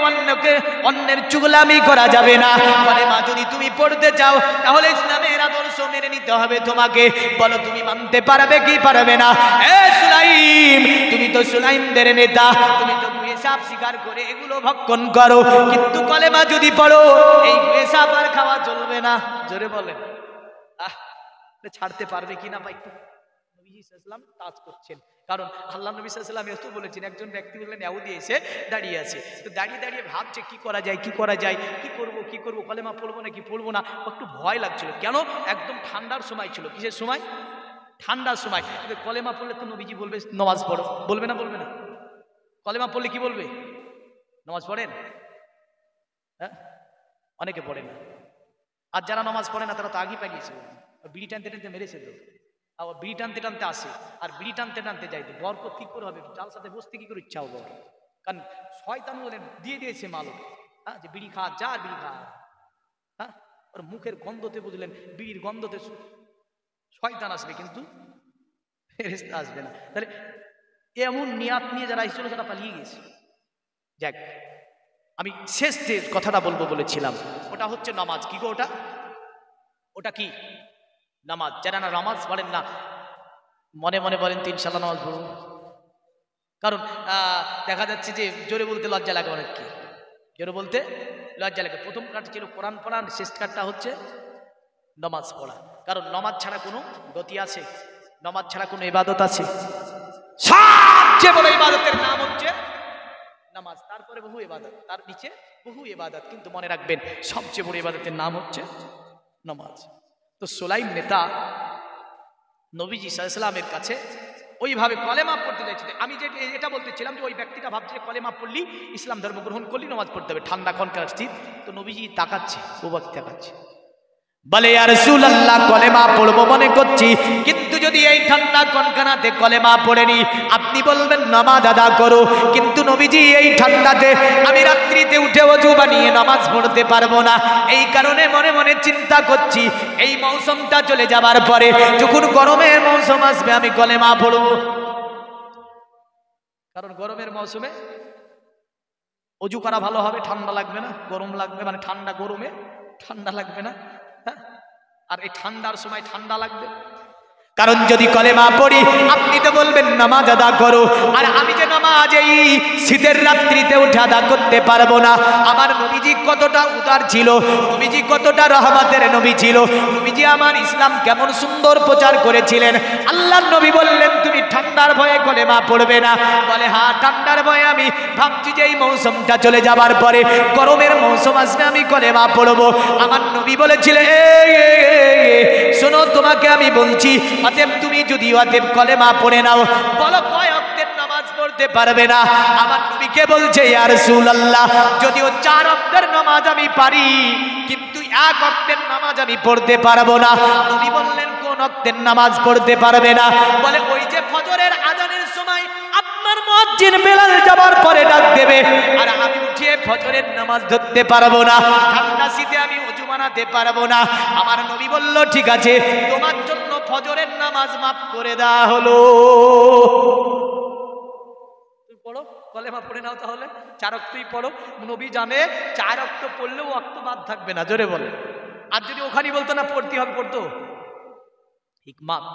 অন্যের চুগলামি করা যাবে না। কলেমা যদি তুমি পড়তে চাও তাহলে ইসলামের আদর্শ মেনে নিতে হবে তোমাকে। বলো তুমি মানতে পারবে কি পারবে না? এ সুলাইম, তুমি তো সুলাইমদের নেতা, তুমি তো পেশাব স্বীকার করে এগুলো ভক্ষণ করো, কিন্তু কলেমা যদি পড়ো এই পেশাব আর খাওয়া চলবে না। জোরে বলেন। ছাড়তে পারবে কিনা ভাই? নবী সাল্লাল্লাহু আলাইহি ওয়াসাল্লাম কাজ করছেন, কারণ আল্লাহ নবী সাল্লাল্লাহু আলাইহি ওয়াসাল্লাম এত বলেছেন। একজন ব্যক্তি বললেন ইয়াহুদি এসে দাঁড়িয়ে আছে, তো দাঁড়িয়ে দাঁড়িয়ে ভাবছে কি করা যায় কি করা যায়, কি করব কলেমা পড়বো নাকি পড়বো না। একটু ভয় লাগছিল। কেন? একদম ঠান্ডার সময় ছিল। কিসের সময়? ঠান্ডার সময়। কলেমা পড়লে তো নবীজি বলবে নামাজ পড়ো, বলবে না বলবে না? কলেমা পড়লে কি বলবে? নামাজ পড়েন? হ্যাঁ, অনেকে পড়ে না। আর যারা নামাজ পড়ে না তারা তো আগেই পালিয়েছে, বিড়ি টানতে টানতে মেরেছে তো। আবার বিড়ি টানতে টানতে আসে, আর বিড়ি টানতে টানতে যাইতে বরকত কি করে হবে? যার সাথে বসতে কি করে ইচ্ছা হবে? কারণ শয়তান বলে দিয়ে দিয়েছে মাল, হ্যাঁ, যে বিড়ি খা, যা আর বিড়ি খা। হ্যাঁ, ওর মুখের গন্ধতে বুঝলেন, বিড়ির গন্ধতে শয়তান আসবে, কিন্তু ফেরেশতা আসবে না। তাহলে এমন নিয়াত নিয়ে যারা এসেছিল তারা পালিয়ে গেছে। যাক, আমি শেষ যে কথাটা বলবো বলেছিলাম ওটা হচ্ছে নামাজ। কি গো ওটা? ওটা কি? নামাজ। যারা না নামাজ পড়েন না মনে মনে বলেন তো ইনশাআল্লাহ নামাজ পড়ব। কারণ দেখা যাচ্ছে যে জোরে বলতে লজ্জা লাগে অনেককে, জোরে বলতে লজ্জা লাগে। প্রথম কাজ ছিল কোরআন পড়া, শেষ কাজটা হচ্ছে নামাজ পড়া। কারণ নামাজ ছাড়া কোনো গতি আছে? নামাজ ছাড়া কোনো ইবাদত আছে? সবচেয়ে বড় ইবাদতের নাম হচ্ছে নামাজ। তারপরে বহু ইবাদত, তার নিচে বহু ইবাদত, কিন্তু মনে রাখবেন সবচেয়ে বড় ইবাদতের নাম হচ্ছে নামাজ। তো সুলাইম নেতা নবীজি সাল্লাল্লাহু আলাইহি ওয়াসাল্লামের কাছে ওইভাবে কলেমা পড়তে চাইছিল। আমি যে এটা বলতেছিলাম যে ওই ব্যক্তিটা ভাবছে কলেমা পড়লি ইসলাম ধর্ম গ্রহণ করলি নামাজ পড়তে হবে, ঠান্ডা খনকার শীত। তো নবীজি তাকাচ্ছে, ওবাক তাকাচ্ছে। বলে ইয়া রাসূলুল্লাহ কলেমা পড়বো মনে করছি, কিন্তু যদি এই ঠান্ডা কনকনাতে কলেমা পড়েনি আপনি বলবেন নামাজ আদা করো, কিন্তু নবীজি এই ঠান্ডাতে আমি রাত্রিতে উঠে ওযু বানিয়ে নামাজ পড়তে পারবো না। এই কারণে মনে মনে চিন্তা করছি এই মৌসুমটা চলে যাবার পরে যখন গরমের মৌসুম আসবে আমি কলেমা পড়বো, কারণ গরমের মৌসুমে ওযু করা ভালো হবে, ঠান্ডা লাগবে না, গরম লাগবে, মানে ঠান্ডা গরমে ঠান্ডা লাগবে না, আর এই ঠান্ডার সময় ঠান্ডা লাগবে। কারণ যদি কলেমা পড়ি আপনি তো বলবেন নামাজ আদা করো, আর আমি যে নামাজ এই শীতের রাত্রিতে উঠে আদা করতে পারবো না। আমার নবীজি কতটা উদার ছিল, নবীজি কতটা রহমতের নবী ছিল, নবীজি আমার ইসলাম কেমন সুন্দর প্রচার করেছিলেন। আল্লাহর নবী বললেন তুমি ঠান্ডার ভয়ে কলেমা পড়বে না? বলে হ্যাঁ, ঠান্ডার ভয়ে আমি ভাবছি যে এই মৌসুমটা চলে যাবার পরে গরমের মৌসুম আসবে আমি কলেমা পড়বো। আমার নবী বলেছিলেন শোনো তোমাকে আমি বলছি, অতএব তুমি যদি অতএব কলেমা পড়ে নাও, বলো কয় ওয়াক্তের নামাজ পড়তে পারবে না? আমার নবীকে বলছে ইয়া রাসূলুল্লাহ যদিও 4 ওয়াক্তের নামাজ আমি পারি, কিন্তু 1 ওয়াক্তের নামাজ আমি পড়তে পারবো না। নবী বললেন কোন ওয়াক্তের নামাজ পড়তে পারবে না? বলে ওই যে ফজরের আযানের সময় আপনার মুয়াজ্জিন বেলাল যাবার পরে ডাক দেবে, আর আমি উঠে ফজরের নামাজ ধরতে পারবো না, ঠান্ডা শীতে আমি ওযু বানাতে পারবো না। আমার নবী বলল ঠিক আছে, তোমার জন্য ফজরের নামাজ মাফ করে দেওয়া হলো। তুই পড়ো, কলেমা পড়ে নাও, তাহলে 4 ওয়াক্তই পড়ো। নবী জানে 4 ওয়াক্ত পড়লেও ওয়াক্ত বাদ থাকবে না, জোরে বলে। আর যদি ওখানেই বলতো না পড়তে হবে, পড়তো। হিকমত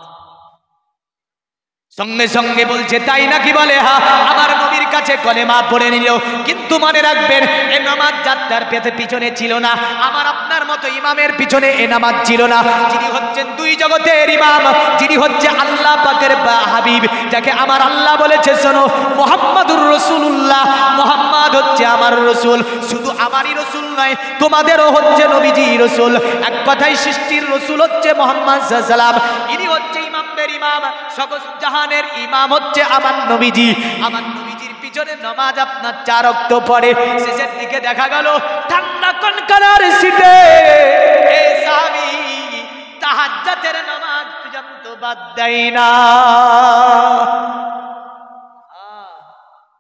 সঙ্গে সঙ্গে বলছে তাই নাকি? বলে হ্যাঁ, আমার নবীর কাছে কলেমা পড়ে নিল, কিন্তু মনে রাখবেন এ নামাজ যাত্রার পিছনে ছিল না, আমার আপনার মতো ইমামের পিছনে এ নামাজ ছিল না। যিনি হচ্ছেন 2 জগতের ইমাম, যিনি হচ্ছে আল্লাহ পাকের হাবিব, যাকে আমার আল্লাহ বলেছে শোনো মুহাম্মাদুর রাসূলুল্লাহ, মুহাম্মদ হচ্ছে আমার রাসূল। শুধু আমারই রাসূল নয়, তোমাদেরও হচ্ছে নবীজি রাসূল। এক কথায় সৃষ্টির রাসূল হচ্ছে মুহাম্মদ সাল্লাল্লাহু আলাইহি সাল্লাম, ইনি হচ্ছে ইমামদের ইমাম, সকল জাহানের ইমাম হচ্ছে আমার নবীজি। আমার নবীজির পিছনে নামাজ আপনার 4 ওয়াক্ত পড়ে। শেষের দিকে দেখা গেল ঠান্ডা কনকনার শীতে এই সাহাবী তাহাজ্জুদের নামাজ পর্যন্ত বাদ দেয় না।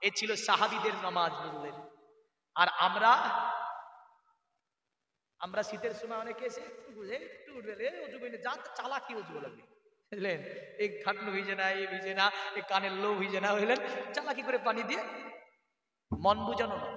এ ছিল সাহাবীদের নামাজ, বুঝলেন? আর আমরা শীতের সময় অনেকে এসে একটু উঠবে ওযু বেনে যা চালাকি ওযু লাগবে, বুঝলেন? এই খাটনো ভিজে না, এই ভিজে না, এই কানের লো ভিজে না, বুঝলেন? চালাকি করে পানি দিয়ে মন বুঝানো না।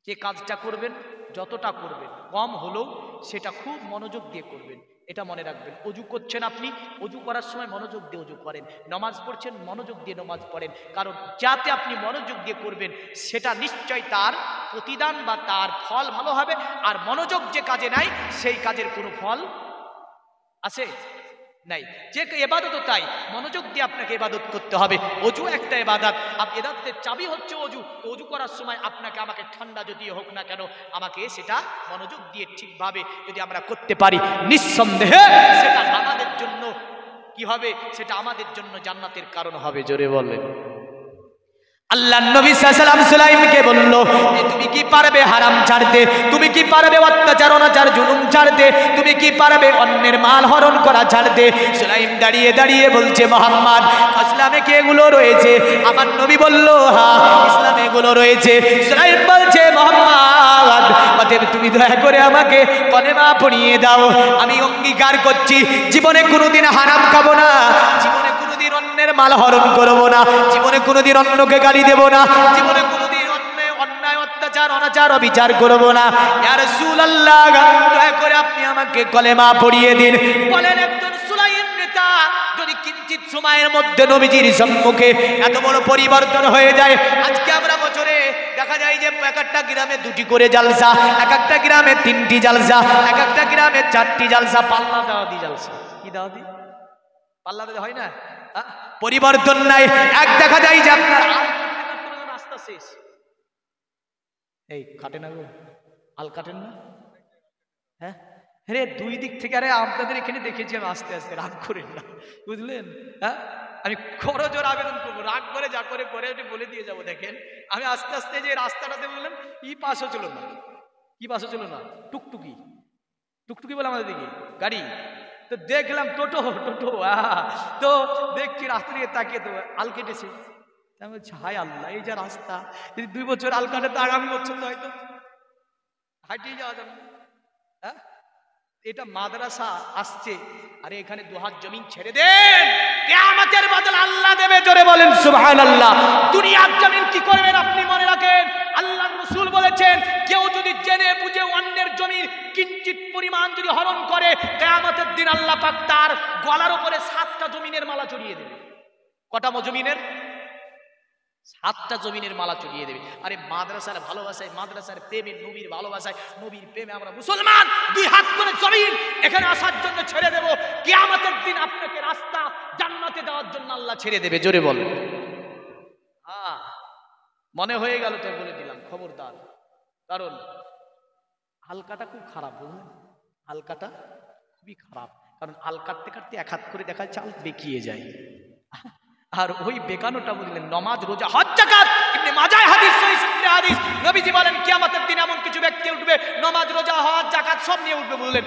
যে কাজটা করবেন, যতটা করবেন কম হলেও সেটা খুব মনোযোগ দিয়ে করবেন, এটা মনে রাখবেন। ওযু করছেন আপনি, ওযু করার সময় মনোযোগ দিয়ে ওযু করেন। নামাজ পড়ছেন, মনোযোগ দিয়ে নামাজ পড়েন, কারণ যাতে আপনি মনোযোগ দিয়ে করবেন সেটা নিশ্চয় তার প্রতিদান বা তার ফল ভালো হবে। আর মনোযোগ যে কাজে নাই সেই কাজের কোনো ফল আছে নাই। যে ইবাদতও তাই, মনোযোগ দিয়ে আপনাকে ইবাদত করতে হবে। ওযু একটা ইবাদত, ইবাদতের চাবি হচ্ছে ওযু। ওযু করার সময় আপনাকে আমাকে ঠান্ডা যদি হোক না কেন, আমাকে সেটা মনোযোগ দিয়ে ঠিকভাবে যদি আমরা করতে পারি, নিঃসন্দেহে সেটা আমাদের জন্য কি হবে? সেটা আমাদের জন্য জান্নাতের কারণ হবে, জোরে বলেন। আল্লাহ নবী সাল্লাল্লাহু আলাইহি ওয়াসাল্লাম সুলাইমকে বলল যে তুমি কি পারবে হারাম ছাড়তে? তুমি কি পারবে অত্যাচার অনাচার জুলুম ছাড়তে? তুমি কি পারবে অন্যের মাল হরণ করা ছাড়তে? সুলাইম দাঁড়িয়ে দাঁড়িয়ে বলছে মুহাম্মদ ইসলামে কি এগুলো রয়েছে? আমার নবী বলল হ্যাঁ, ইসলামে এগুলো রয়েছে। সুলাইম বলছে মুহাম্মদ অতএব তুমি দয়া করে আমাকে কলেমা পড়িয়ে দাও, আমি অঙ্গীকার করছি জীবনে কোনোদিন হারাম খাবো না, জীবনে কোনোদিন অন্যের মাল হরণ করবো না, জীবনে কোনোদিন অন্যকে গালি দেব না, জীবনে কোনোদিন অন্যায় অত্যাচার অনাচার অবিচার করবো না। ইয়া রাসূলুল্লাহ দয়া করে আপনি আমাকে কলেমা পড়িয়ে দিন। বলেন একজন সুলাইম নেতা যদি কিঞ্চিত সময়ের মধ্যে নবীজির সম্মুখে এত বড় পরিবর্তন হয়ে যায়। আজকে আমরা বছরে দেখা যায় যে এক একটা গ্রামে 2টি করে জালসা, এক একটা গ্রামে 3টি জালসা, এক একটা গ্রামে 4টি জালসা, পাল্লা দেওয়া দি জালসা। কি দেওয়া দি? পাল্লা দেওয়া হয় না, পরিবর্তন নাই। এক দেখা যায় যে আপনার রাস্তা শেষ, এই কাটে না গো, আল কাটেন না? হ্যাঁ রে, 2 দিক থেকে। আরে আপনাদের এখানে দেখেছি আমি, আস্তে আস্তে, রাগ করেন না, বুঝলেন? হ্যাঁ, আমি খরচের আবেদন করবো, রাগ করে যা করে বলে দিয়ে যাবো। দেখেন আমি আস্তে আস্তে যে রাস্তাটাতে বললাম ই পাশও ছিল না, কি পাশও ছিল না, টুকটুকি টুকটুকি বলে আমাদের দিকে গাড়ি, তো দেখলাম টোটো টোটো তো দেখছি রাস্তা দিকে তাকিয়ে তো আল কেটেছে। আমি বলছি হায় আল্লাহ, এই যা রাস্তা, যদি 2 বছর আল কাটে তো আগামী বছর তো হয়তো হাঁটিয়ে যাওয়া যাবে। হ্যাঁ, এটা মাদ্রাসা আসছে, আরে এখানে 2 হাত জমিন ছেড়ে দেন, কিয়ামতের বদল আল্লাহ দেবে। জোরে বলেন সুবহানাল্লাহ। দুনিয়ার জমিন কি করবেন আপনি মনে রাখেন, আল্লাহর রাসূল বলেছেন কেউ যদি জেনে বুঝে অন্যের জমির কিঞ্চিত পরিমাণ যদি হরণ করে, কিয়ামতের দিন আল্লাহ পাক তার গলার উপরে 7টা জমিনের মালা চড়িয়ে দেবে। কটা জমিনের? 7টা জমিনের মালা চড়িয়ে দেবে। আরে মাদ্রাসার ভালোবাসায়, মাদ্রাসার প্রেমে, নবীর ভালোবাসায়, নবীর প্রেমে আমরা মুসলমান 2 হাত করে জমিন এখানে আসার জন্য ছেড়ে দেব। কিয়ামতের দিন আপনাকে রাস্তা জান্নাতে যাওয়ার জন্য আল্লাহ ছেড়ে দেবে। জোরে বলেন। মনে হয়ে গেল তো বলে দিলাম, খবরদার। কারণ হালকাটা খুব খারাপ, বুঝলেন? হালকাটা খুবই খারাপ, কারণ আল কাটতে কাটতে 1 হাত করে দেখা চাল বেঁকিয়ে যায়। আর ওই বেকানোটা বুঝলেন নামাজ, রোজা, হজ, যাকাত। ইবনে মাজাহ হাদিস, সহিহ সূত্রে হাদিস, নবীজি বলেন কিয়ামতের দিন এমন কিছু ব্যক্তি উঠবে, নামাজ, রোজা, হজ, যাকাত সব নিয়ে উঠবে বললেন,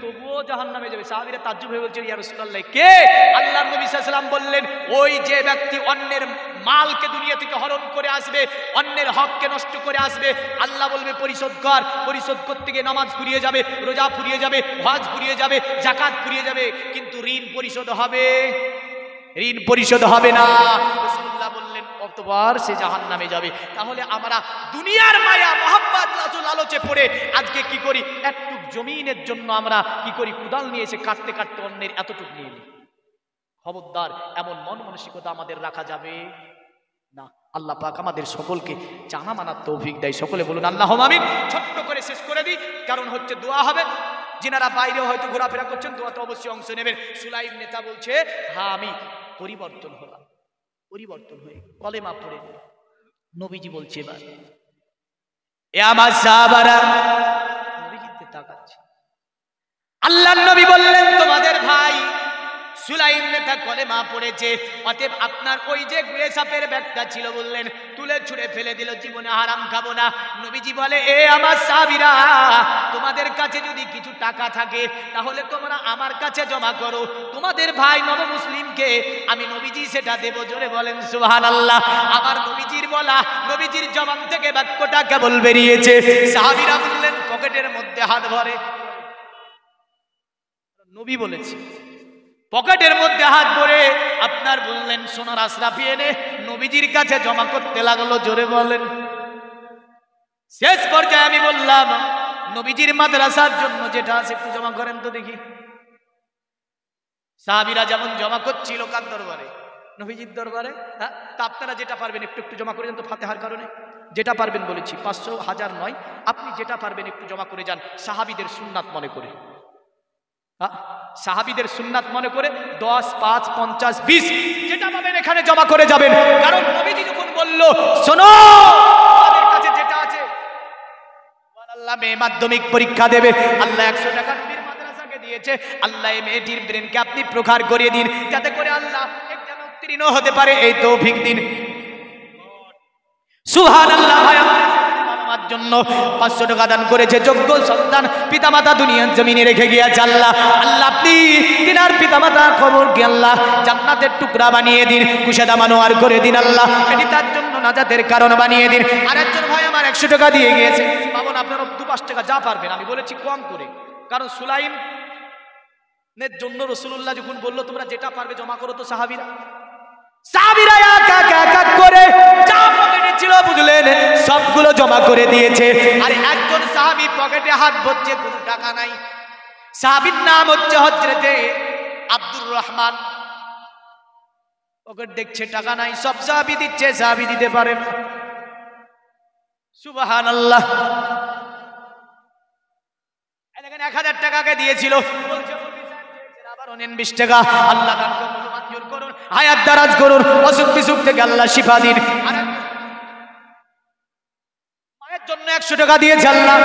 তবুও জাহান্নামে যাবে। সাহাবীরা তাজ্জুব হয়ে বলছেন ইয়া রাসূলুল্লাহ কে? আল্লাহর নবী সাল্লাল্লাহু আলাইহি ওয়াসাল্লাম বললেন ওই যে ব্যক্তি অন্যের মালকে দুনিয়া থেকে হরণ করে আসবে, অন্যের হককে নষ্ট করে আসবে, আল্লাহ বলবে পরিশোধ কর। পরিশোধ করতে গিয়ে নামাজ ফুরিয়ে যাবে, রোজা ফুরিয়ে যাবে, হজ ফুরিয়ে যাবে, যাকাত ফুরিয়ে যাবে, কিন্তু ঋণ পরিশোধ হবে, ঋণ পরিশোধ হবে না। রাসূলুল্লাহ বললেন অতঃপর সে জাহান্নামে যাবে। তাহলে আমরা দুনিয়ার মায়া, মহব্বত, লালচে পড়ে আজকে কি করি, একটু জমিনের জন্য আমরা কি করি, কুদাল নিয়ে এসে কাটতে কাটতে অন্যের এতটুকু নিয়ে নিই। খবরদার, এমন মন মানসিকতা আমাদের রাখা যাবে না। আল্লাহ পাক আমাদের সকলকে জানা মানার তৌফিক দেয়। সকলে বলুন আল্লাহুম্মা আমিন। ছোট্ট করে শেষ করে দিই, কারণ হচ্ছে দোয়া হবে। যিনারা বাইরেও হয়তো ঘোরাফেরা করছেন, দোয়াতে অবশ্যই অংশ নেবেন। সুলাইম নেতা বলছে হ্যাঁ আমি পরিবর্তন হলাম, পরিবর্তন হয়ে কলেমা পড়ে নবীজি বলছে এবার এ আমার সাহাবারা, নবীজিতে তাকাচ্ছে। আল্লাহর নবী বললেন তোমাদের ভাই সুলাইম নেতা কলেমা পড়েছে, অতএব আপনার ওই যে গুয়ে সাপের ব্যাগটা ছিল বললেন তুলে ছুঁড়ে ফেলে দিল, জীবনে হারাম খাবো না। নবীজি বলে এ আমার সাহাবীরা, তোমাদের কাছে যদি কিছু টাকা থাকে তাহলে তোমরা আমার কাছে জমা করো, তোমাদের ভাই নব মুসলিমকে আমি নবীজি সেটা দেব। জোরে বলেন সুবহানাল্লাহ। আমার নবীজির বলা, নবীজির জবান থেকে বাক্যটা কেবল বেরিয়েছে, সাহাবীরা বললেন পকেটের মধ্যে হাত ভরে, নবী বলেছে পকেটের মধ্যে হাত ভরে আপনার বললেন সোনার আশরাফি এনে নবীজির কাছে জমা করতে লাগলো। জোরে বলেন। শেষ পর্যায়ে আমি বললাম নবীজির মাদ্রাসার জন্য যেটা আছে একটু জমা করেন তো দেখি। সাহাবীরা যেমন জমা করছিল কার দরবারে, নবীজির দরবারে। হ্যাঁ, তা আপনারা যেটা পারবেন একটু একটু জমা করে যান তো, ফাতিহার কারণে যেটা পারবেন বলেছি, 500 1000 নয়, আপনি যেটা পারবেন একটু জমা করে যান, সাহাবীদের সুন্নাত মনে করে। সাহাবীদের সুন্নাত মনে করে 10, 5, 50, 20 যেটা পাবেন এখানে জমা করে যাবেন। কারণ নবীজি যখন বলল শোনো আমাদের কাছে যেটা আছে, আল্লাহ মেয়ে মাধ্যমিক পরীক্ষা দেবে, আল্লাহ 100 টাকা নবীর মাদ্রাসাকে দিয়েছে, আল্লাহ এই মেয়েটির ব্রেনকে আপনি প্রখার করিয়ে দিন যাতে করে আল্লাহ এক্সামে উত্তীর্ণ হতে পারে, এই তৌফিক দিন। সুবহানাল্লাহ। আমার জন্য 500 টাকা দান করেছে, যোগ্য সন্তান, পিতামাতা দুনিয়ার জমিনে রেখে গিয়েছে। আল্লাহ আল্লাহ আপনি তিনার পিতামাতা খবর কি আল্লাহ জান্নাতের টুকরা বানিয়ে দিন, কুশাদা মানোয়ার করে দিন আল্লাহ, এটি তার জন্য নাজাতের কারণ বানিয়ে দিন। আর একজন ভাই আমার 100 টাকা দিয়ে গিয়েছে, বাবন আপনারা 2-5 টাকা যা পারবেন, আমি বলেছি কম করে, কারণ সুলাইমের জন্য রাসূলুল্লাহ যখন বলল তোমরা যেটা পারবে জমা করো, তো সাহাবীরা এক এক করে যা পকেটে ছিল বুঝলেন সবগুলো জমা করে দিয়েছে। আর একজন সাহাবী পকেটে হাত ভরছে, কোনো টাকা নাই। সাহাবীর নাম হচ্ছে হযরতে আব্দুর রহমান। পকেট দেখছে টাকা নাই, সব সাহাবী দিচ্ছে, সাহাবী দিতে পারেন। সুবহানাল্লাহ। দেখেন 1000 টাকাকে দিয়েছিল, বলছে আবার 20 টাকা, আল্লাহ দান করুন, মঞ্জুর করুন, হায়াত দারাজ করুন, অসুখ বিসুখ থেকে আল্লাহ শিফা দিন। আর মায়ের জন্য 100 টাকা দিয়েছে, আল্লাহ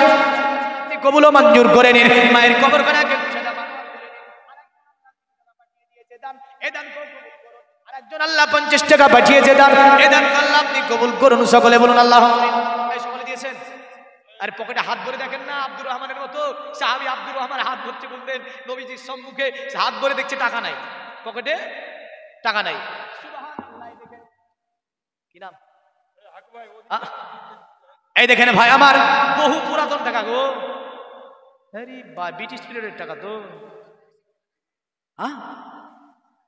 কবুল ও মঞ্জুর করে নিন, মায়ের কবর বানাকে আরেকজন আল্লাহ 50 টাকা পাঠিয়েছে দান, এ দান আল্লাহ আপনি কবুল করুন। সকলে বলুন আল্লাহ আমিন। সকলে দিয়েছেন আর পকেটে হাত ভরে দেখেন না আব্দুর রহমানের মতো সাহাবী আব্দুর রহমান হাত ভরতে বলতেন নবীজির সম্মুখে, হাত ভরে দেখছে টাকা নাই, পকেটে টাকা নাই। সুবহানাল্লাহ। দেখেন কি নাম, এই দেখেন ভাই আমার বহু পুরাতন টাকা গো, আরে ব্রিটিশ পিরিয়ডের টাকা তো,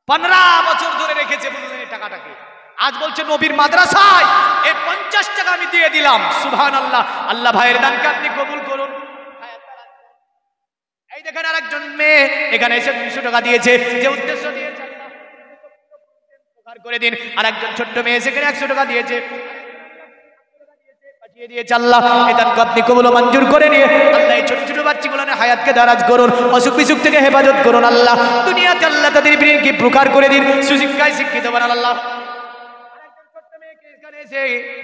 15 বছর ধরে রেখেছে বুঝলেন টাকাটাকে। আজ বলছে নবীর মাদ্রাসায় এই 50 টাকা আমি দিয়ে দিলাম। সুবহানাল্লাহ। আল্লাহ ভাইয়ের দানকে আপনি কবুল করুন। এই দেখেন আরেকজন মেয়ে এখানে এসে 200 টাকা দিয়েছে, যে উদ্দেশ্য দিয়েছে উপকার করে দিন। আরেকজন ছোট্ট মেয়ে সেখানে 100 টাকা দিয়েছে, পাঠিয়ে দিয়েছে। আল্লাহ এই দানকে আপনি কবুল ও মঞ্জুর করে নিয়ে আল্লাহ এই ছোট ছোট বাচ্চাগুলোর হায়াতকে দারাজ করুন, অসুখ বিসুখ থেকে হেফাজত করুন। আল্লাহ দুনিয়াতে আল্লাহ তাদের ব্রেনকে প্রকার করে দিন, সুশিক্ষায় শিক্ষিত বানান। আল্লাহ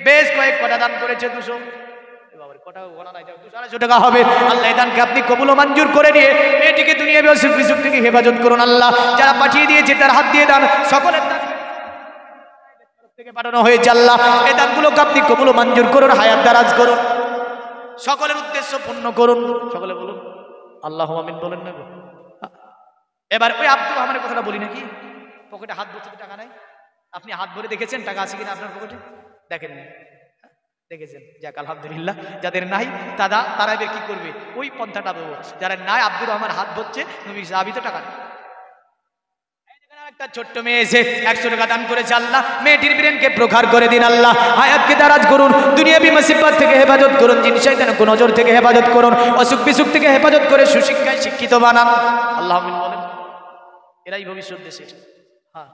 বেশ কয়েক কটা দান করেছে, 200 টাকা হবে। আল্লাহ দানকে আপনি কবুল ও মঞ্জুর করে নিয়ে মেয়েটিকে দুনিয়াবি অসুখ বিসুখ থেকে হেফাজত করুন। আল্লাহ যারা পাঠিয়ে দিয়েছে তার হাত দিয়ে দান, সকলের দান থেকে পাঠানো হয়েছে। আল্লাহ এই দানগুলোকে আপনি কবুল ও মঞ্জুর করুন, হায়াত দারাজ করুন, সকলের উদ্দেশ্য পূর্ণ করুন। সকলে বলুন আল্লাহু আমিন বলেন না। এবার ওই আব্দুর রহমানের কথাটা বলি নাকি, পকেটে হাত ভরতে টাকা নাই। আপনি হাত ভরে দেখেছেন টাকা আছে কিনা আপনার পকেটে? দেখেন, দেখেছেন? যাক আলহামদুলিল্লাহ। যাদের নাই তারা এবার কি করবে, ওই পন্থাটা পাবো। যারা নাই আব্দুর রহমান হাত ভরছে, নবী সাহাবী তো টাকা নেই। একটা ছোট্ট মেয়ে এসে 100 টাকা দান করেছে। আল্লাহ মেয়েটির ব্রেনকে প্রখার করে দিন, আল্লাহ হায়াতকে দারাজ করুন, দুনিয়াবি মুসিবত থেকে হেফাজত করুন, জিন শয়তান কোন নজর থেকে হেফাজত করুন, অসুখ বিসুখ থেকে হেফাজত করে সুশিক্ষায় শিক্ষিত বানান। আল্লাহ আমিন বলেন। এরাই ভবিষ্যৎ দেশের। হ্যাঁ,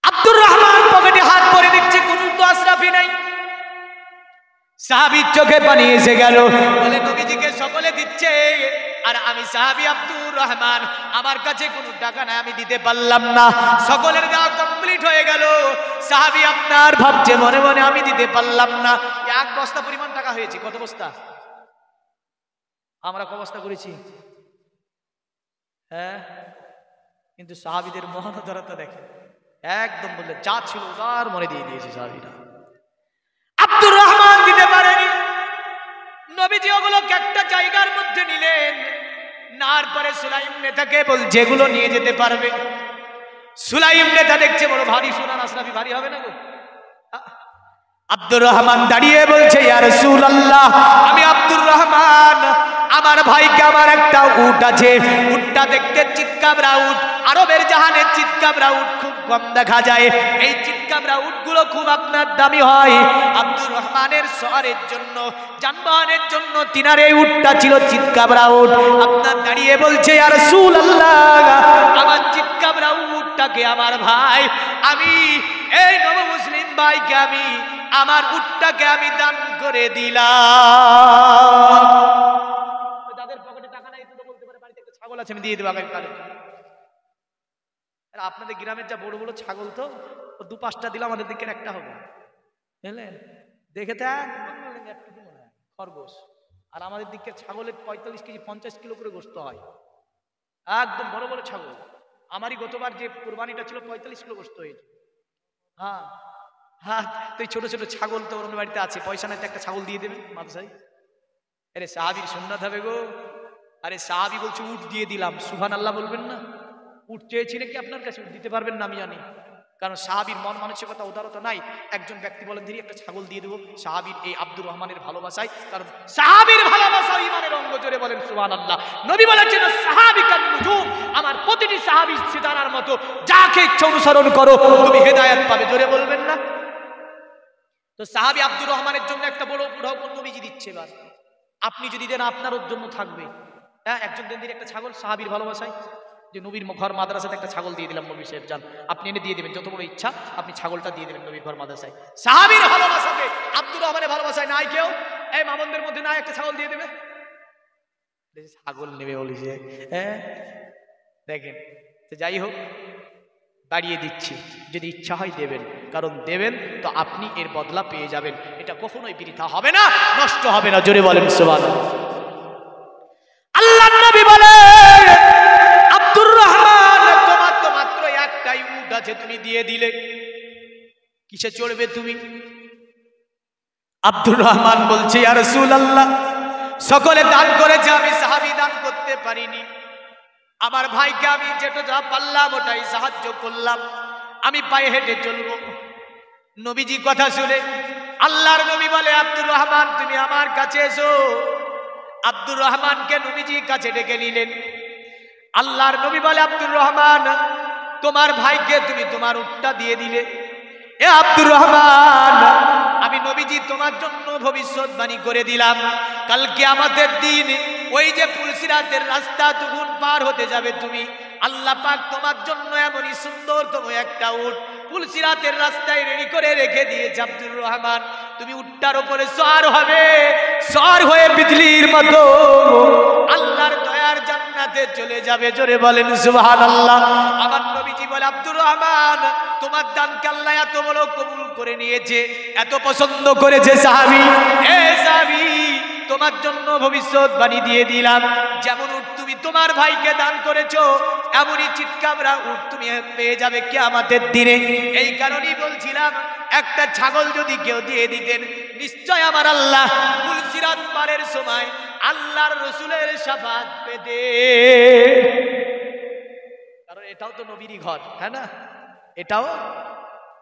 আব্দুর রহমান পকেটে হাত ভরে দেখছে কোন তো আশরাফি নাই। সাহাবীর চোখে পানি এসে গেল, বলে নবীজিকে সকলে দিচ্ছে আর আমি সাহাবী আব্দুর রহমান, আমার কাছে কোনো টাকা নাই, আমি দিতে পারলাম না। সকলের দেওয়া কমপ্লিট হয়ে গেল, সাহাবী আপনার ভাবছে মনে মনে আমি দিতে পারলাম না। 1 বস্তা পরিমাণ টাকা হয়েছে। কত বস্তা? আমরা ক বস্তা করেছি? হ্যাঁ, কিন্তু সাহাবীদের মহানদরতা দেখেন, একদম বললে যা ছিল তার মনে দিয়ে দিয়েছে সাহাবীরা। আব্দুর রহমান দিতে পারেনি। নবীজি ওগুলোকে একটা জায়গার মধ্যে নিলেন, নার পরে সুলাইম নেতাকে বল যেগুলো নিয়ে যেতে পারবে। সুলাইম নেতা দেখছে বড় ভারী সোনা, আশরাফি ভারী হবে না গো। আব্দুর রহমান দাঁড়িয়ে বলছে ইয়া রাসূলুল্লাহ, আমি আব্দুর রহমান, আমার ভাইকে আমার একটা উট আছে, উটটা দেখতে চিৎকাবরা উট, আরবের জাহানে চিৎকাবরা উট খুব কম দেখা যায়, এই চিৎকাবরা উটগুলো খুব আপনার দামি হয়। আব্দুর রহমানের শহরের জন্য, যানবাহনের জন্য তিনার এই উটটা ছিল চিৎকাবরা উট। আপনার দাঁড়িয়ে বলছে ইয়া রাসূলুল্লাহ, আমার চিৎকাবরা উটটাকে আমার ভাই, আমি এই নব মুসলিম ভাইকে আমি আমার উটটাকে আমি দান করে দিলাম। যাদের পকেটে টাকা নাই তো বলতে পারে বাড়িতে একটা ছাগল আছে আমি দিয়ে দেবো আগামীকালে। আপনাদের গ্রামের যা বড় বড় ছাগল তো 2-5টা দিলে আমাদের দিকের একটা হবে, বুঝলেন? দেখে তো একটু মনে হয় খরগোশ, আর আমাদের দিকের ছাগলের 45 কেজি 50 কিলো করে গোস্ত হয়, একদম বড় বড় ছাগল। আমারই গতবার যে কুরবানিটা ছিল 45 কিলো গোস্ত হয়েছে। হ্যাঁ হ্যাঁ, তো ছোট ছোট ছাগল তো ওর বাড়িতে আছে, পয়সা নাই তো একটা ছাগল দিয়ে দেবেন মাদ্রাসায়। আরে সাহাবীর সুন্নাত হবে গো। আরে সাহাবী বলছে উট দিয়ে দিলাম, সুবহানাল্লাহ বলবেন না? উট চেয়েছিলে কি আপনার কাছে? উট দিতে পারবেন না আমি জানি, কারণ সাহাবীর মন মানসিকতা উদারতা নাই। একজন ব্যক্তি বলেন ধীরে একটা ছাগল দিয়ে দেবো, সাহাবীর এই আব্দুর রহমানের ভালোবাসায়, কারণ সাহাবীর ভালোবাসা ঈমানের অঙ্গ, জোরে বলেন সুবহানাল্লাহ। নবী বলেছেন সাহাবী কান নুজুম, আমার প্রতিটি সাহাবী সিতারার মতো, যাকে ইচ্ছা অনুসরণ করো তুমি হেদায়েত পাবে, জোরে বলবেন না? তো সাহাবী আব্দুর রহমানের জন্য একটা বড় উদাহরণ নবীজি দিচ্ছে। এবার আপনি যদি দেন আপনার জন্য থাকবে। হ্যাঁ, একজন দেন দিন একটা ছাগল সাহাবীর ভালোবাসায়, যে নবীর ঘর মাদ্রাসাতে একটা ছাগল দিয়ে দিলাম, নবী সাহেব যান আপনি এনে দিয়ে দেবেন, যত বড় ইচ্ছা আপনি ছাগলটা দিয়ে দেবেন নবীর ঘর মাদ্রাসায়। সাহাবীর ভালোবাসাতে, আব্দুর রহমানের ভালোবাসায় নাই কেউ এই মামুনদের মধ্যে নাই একটা ছাগল দিয়ে দেবে? ছাগল নেবে বলেছে। হ্যাঁ দেখেন, যাই হোক বাড়িয়ে দিচ্ছি, যদি ইচ্ছা হয় দেবেন, কারণ দেবেন তো আপনি এর বদলা পেয়ে যাবেন, এটা কখনোই বৃথা হবে না, নষ্ট হবে না, জোরে বলেন সুবহানাল্লাহ। আল্লাহর নবী বলেন আব্দুর রহমান, তোমার তো মাত্র একটাই উট আছে, তুমি দিয়ে দিলে, কিসে চড়বে তুমি? আব্দুর রহমান বলছে, ইয়া রাসূলুল্লাহ, সকলে দান করেছে, আমি সাহাবী দান করতে পারিনি। আমার ভাইকে আমি যেটা পারলাম ওটাই সাহায্য করলাম, আমি পায়ে হেঁটে চলবো। নবীজি কথা শুনে আল্লাহর নবী বলে, আব্দুর রহমান তুমি আমার কাছে এসো। আব্দুর রহমানকে নবীজি কাছে ডেকে নিলেন। আল্লাহর নবী বলে, আব্দুর রহমান, তোমার ভাইকে তুমি তোমার উটটা দিয়ে দিলে। এ আব্দুর রহমান, আমি নবীজি তোমার জন্য ভবিষ্যৎবাণী করে দিলাম, কালকে আমাদের দিন ওই যে পুলসিরাতের রাস্তা তখন পার হতে যাবে তুমি, আল্লাহ পাক তোমার জন্য এমনই সুন্দরতম একটা উট পুলসিরাতের রাস্তায় রেডি করে রেখে দিয়েছে। আব্দুর রহমান, তুমি উটটার উপরে সওয়ার হবে, সওয়ার হয়ে বিজলির মতো আল্লাহর দয়ার জান্নাতে চলে যাবে। জোরে বলেন সুবহানাল্লাহ। আমার নবীজি বলে, আব্দুর রহমান, তোমার দানকে আল্লাহ এত বড় কবুল করে নিয়েছে, এত পছন্দ করেছে সাহাবী, এ সাহাবী, তোমার জন্য ভবিষ্যৎবাণী দিয়ে দিলাম, যেমন উট তুমি তোমার ভাইকে দান করেছো, এমনই চিৎকাবরা উট তুমি পেয়ে যাবে কিয়ামতের দিনে। এই কারণেই বলছিলাম, একটা ছাগল যদি কেউ দিয়ে দিতেন, নিশ্চয় আমার আল্লাহ পুলসিরাত পারের সময় আল্লাহর রসুলের শাফাত পেতে। কারণ এটাও তো নবীরই ঘর, হ্যাঁ না? এটাও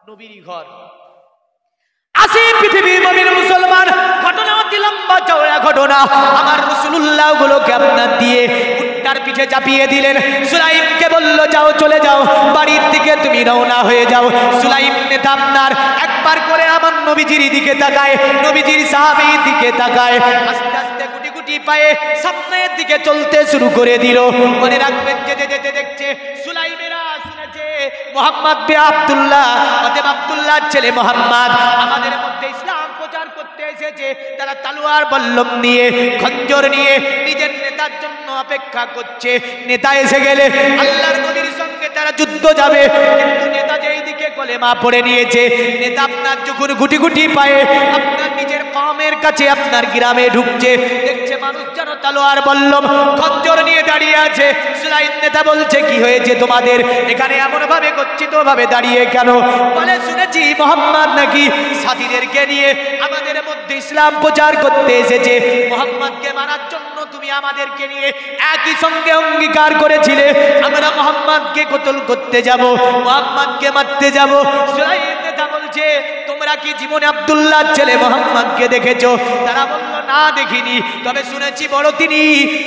নবীরই ঘর। আসি পৃথিবীর মুমিন মুসলমান, ঘটনা অতি লম্বা চওড়া ঘটনা। আমার রাসূলুল্লাহ গুলোকে আপনার দিয়ে উটটার পিঠে চাপিয়ে দিলেন। সুলাইমকে বলল, যাও, চলে যাও, বাড়ির দিকে তুমি রওনা হয়ে যাও। সুলাইম নেতা আপনার একবার করে আমার নবীজির দিকে তাকায়, নবীজির সাহাবীর দিকে তাকায়, আস্তে আস্তে গুটি গুটি পায়ে সামনের দিকে চলতে শুরু করে দিল। মনে রাখবেন, যেতে যেতে দেখছে সুলাইমেরা শুনেছে মুহাম্মদ বিন আব্দুল্লাহ, অতএব আব্দুল্লাহর ছেলে মুহাম্মদ আমাদের মধ্যে ইসলাম প্রচার করতে এসেছে। তারা তলোয়ার বল্লম নিয়ে, খঞ্জর নিয়ে নিজের নেতার জন্য অপেক্ষা করছে। নেতা এসে গেলে আল্লাহর নবীর সঙ্গে তারা যুদ্ধ যাবে, কিন্তু নেতা যেই দিকে কলেমা পড়ে নিয়েছে, নেতা আপনার যখন গুটি গুটি পায়ে আপনার নিজের কওমের কাছে আপনার গ্রামে ঢুকছে, দেখছে মানুষ যেন তলোয়ার বল্লম খঞ্জর নিয়ে দাঁড়িয়ে আছে। সুলাইম নেতা বলছে, কি হয়েছে তোমাদের এখানে এমন ভাবে গচ্ছিত ভাবে দাঁড়িয়ে কেন? বলে, শুনেছি মুহাম্মদ নাকি সাথীদেরকে নিয়ে আমাদের মধ্যে ইসলাম প্রচার করতে এসেছে, মুহাম্মদকে মারার জন্য তুমি আমাদেরকে নিয়ে একই সঙ্গে অঙ্গীকার করেছিলে, আমরা মুহাম্মদকে কতল করতে যাব, মুহাম্মদকে মারতে যাব। সুলাইম নেতা বলছে, তোমরা কি জীবনে আব্দুল্লাহর ছেলে মুহাম্মদকে দেখেছো? তারা বলল, না, দেখিনি, তবে শুনেছি বড় তিনি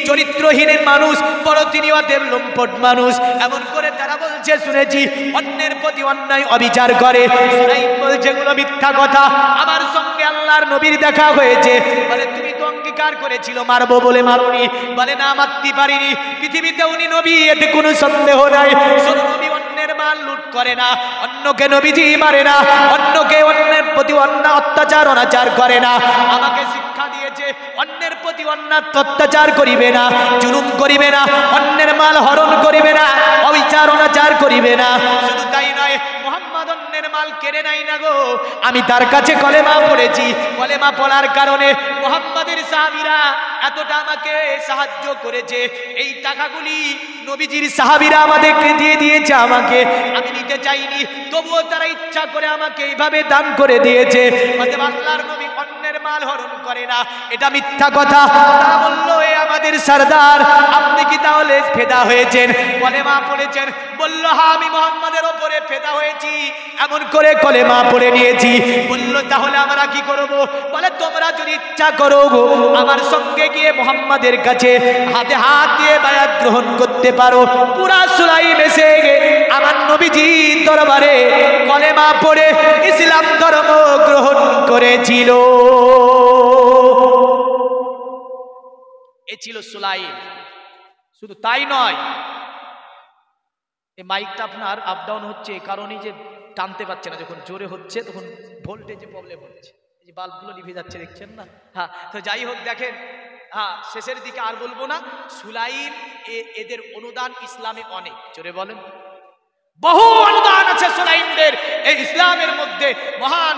চরিত্রহীন মানুষ, বড় তিনি অদেব লম্পট মানুষ। এমন করে তারা বলছে, শুনেছি অন্যের প্রতি অন্যায় অবিচার করে। সুলাইম বলছে, এগুলো মিথ্যা কথা, আমার সঙ্গে আল্লাহর নবীর দেখা হয়েছে। বলে, তুমি তো অঙ্গীকার করেছিল মারবো বলে, মারুনি? বলে, না, মারতে পারিনি, পৃথিবীতে উনি নবী, এতে কোনো সন্দেহ নাই। শোনো, নবী অন্যের মাল লুট করে না, অন্যকে নবীজি মারে না, অন্যকে অন্যের প্রতি অন্যায় অত্যাচার অনাচার করে না। আমাকে শিক্ষা দিয়েছে, অন্যের প্রতি অন্যায় অত্যাচার করিবে না, জুলুম করিবে না, অন্যের মাল হরণ করিবে না, অবিচার অনাচার করিবে না। শুধু তাই নয়, মুহাম্মদ অন্যের মাল কেড়ে নাই না গো, আমি তার কাছে কলেমা পড়েছি, কলেমা পড়ার কারণে মুহাম্মদের সাহাবীরা এতটা আমাকে সাহায্য করেছে, এই টাকাগুলি নবীজির সাহাবীরা আমাদেরকে দিয়ে দিয়েছে, আমাকে আমি নিতে চাইনি, তবুও তারা ইচ্ছা করে আমাকে এইভাবে দান করে দিয়েছে। অতএব আল্লাহর নবী অন্যের মাল হরণ করে না, এটা মিথ্যা কথা। তারা বলল, এ আমাদের সরদার, আপনি কি তাহলে ফেদা হয়েছেন, কলেমা পড়েছেন? বলল, হ্যাঁ, আমি মুহাম্মদের ওপরে ফেদা হয়েছি, এমন করে কলেমা পড়ে নিয়েছি। বলল, তাহলে আমরা কি করব? বলে, তোমরা যদি ইচ্ছা করো আমার সঙ্গে গিয়ে মুহাম্মদের কাছে হাতে হাত দিয়ে বায়াত গ্রহণ করতে পারো। পুরা সুলাইম এসে আমার নবীজি দরবারে কলেমা পড়ে ইসলাম ধর্ম গ্রহণ করেছিল। এ ছিল সুলাইম। শুধু তাই নয়, এই মাইকটা আপনার আপ ডাউন হচ্ছে, এই কারণেই যে টানতে পারছে না, যখন জোরে হচ্ছে তখন ভোল্টেজে প্রবলেম হচ্ছে, এই যে বাল্বগুলো নিভে যাচ্ছে, দেখছেন না? হ্যাঁ, তো যাই হোক, দেখেন, হ্যাঁ, শেষের দিকে আর বলবো না। সুলাইম এদের অনুদান ইসলামে অনেক, জোরে বলেন, বহু অনুদান আছে সুলাইমদের এই ইসলামের মধ্যে। মহান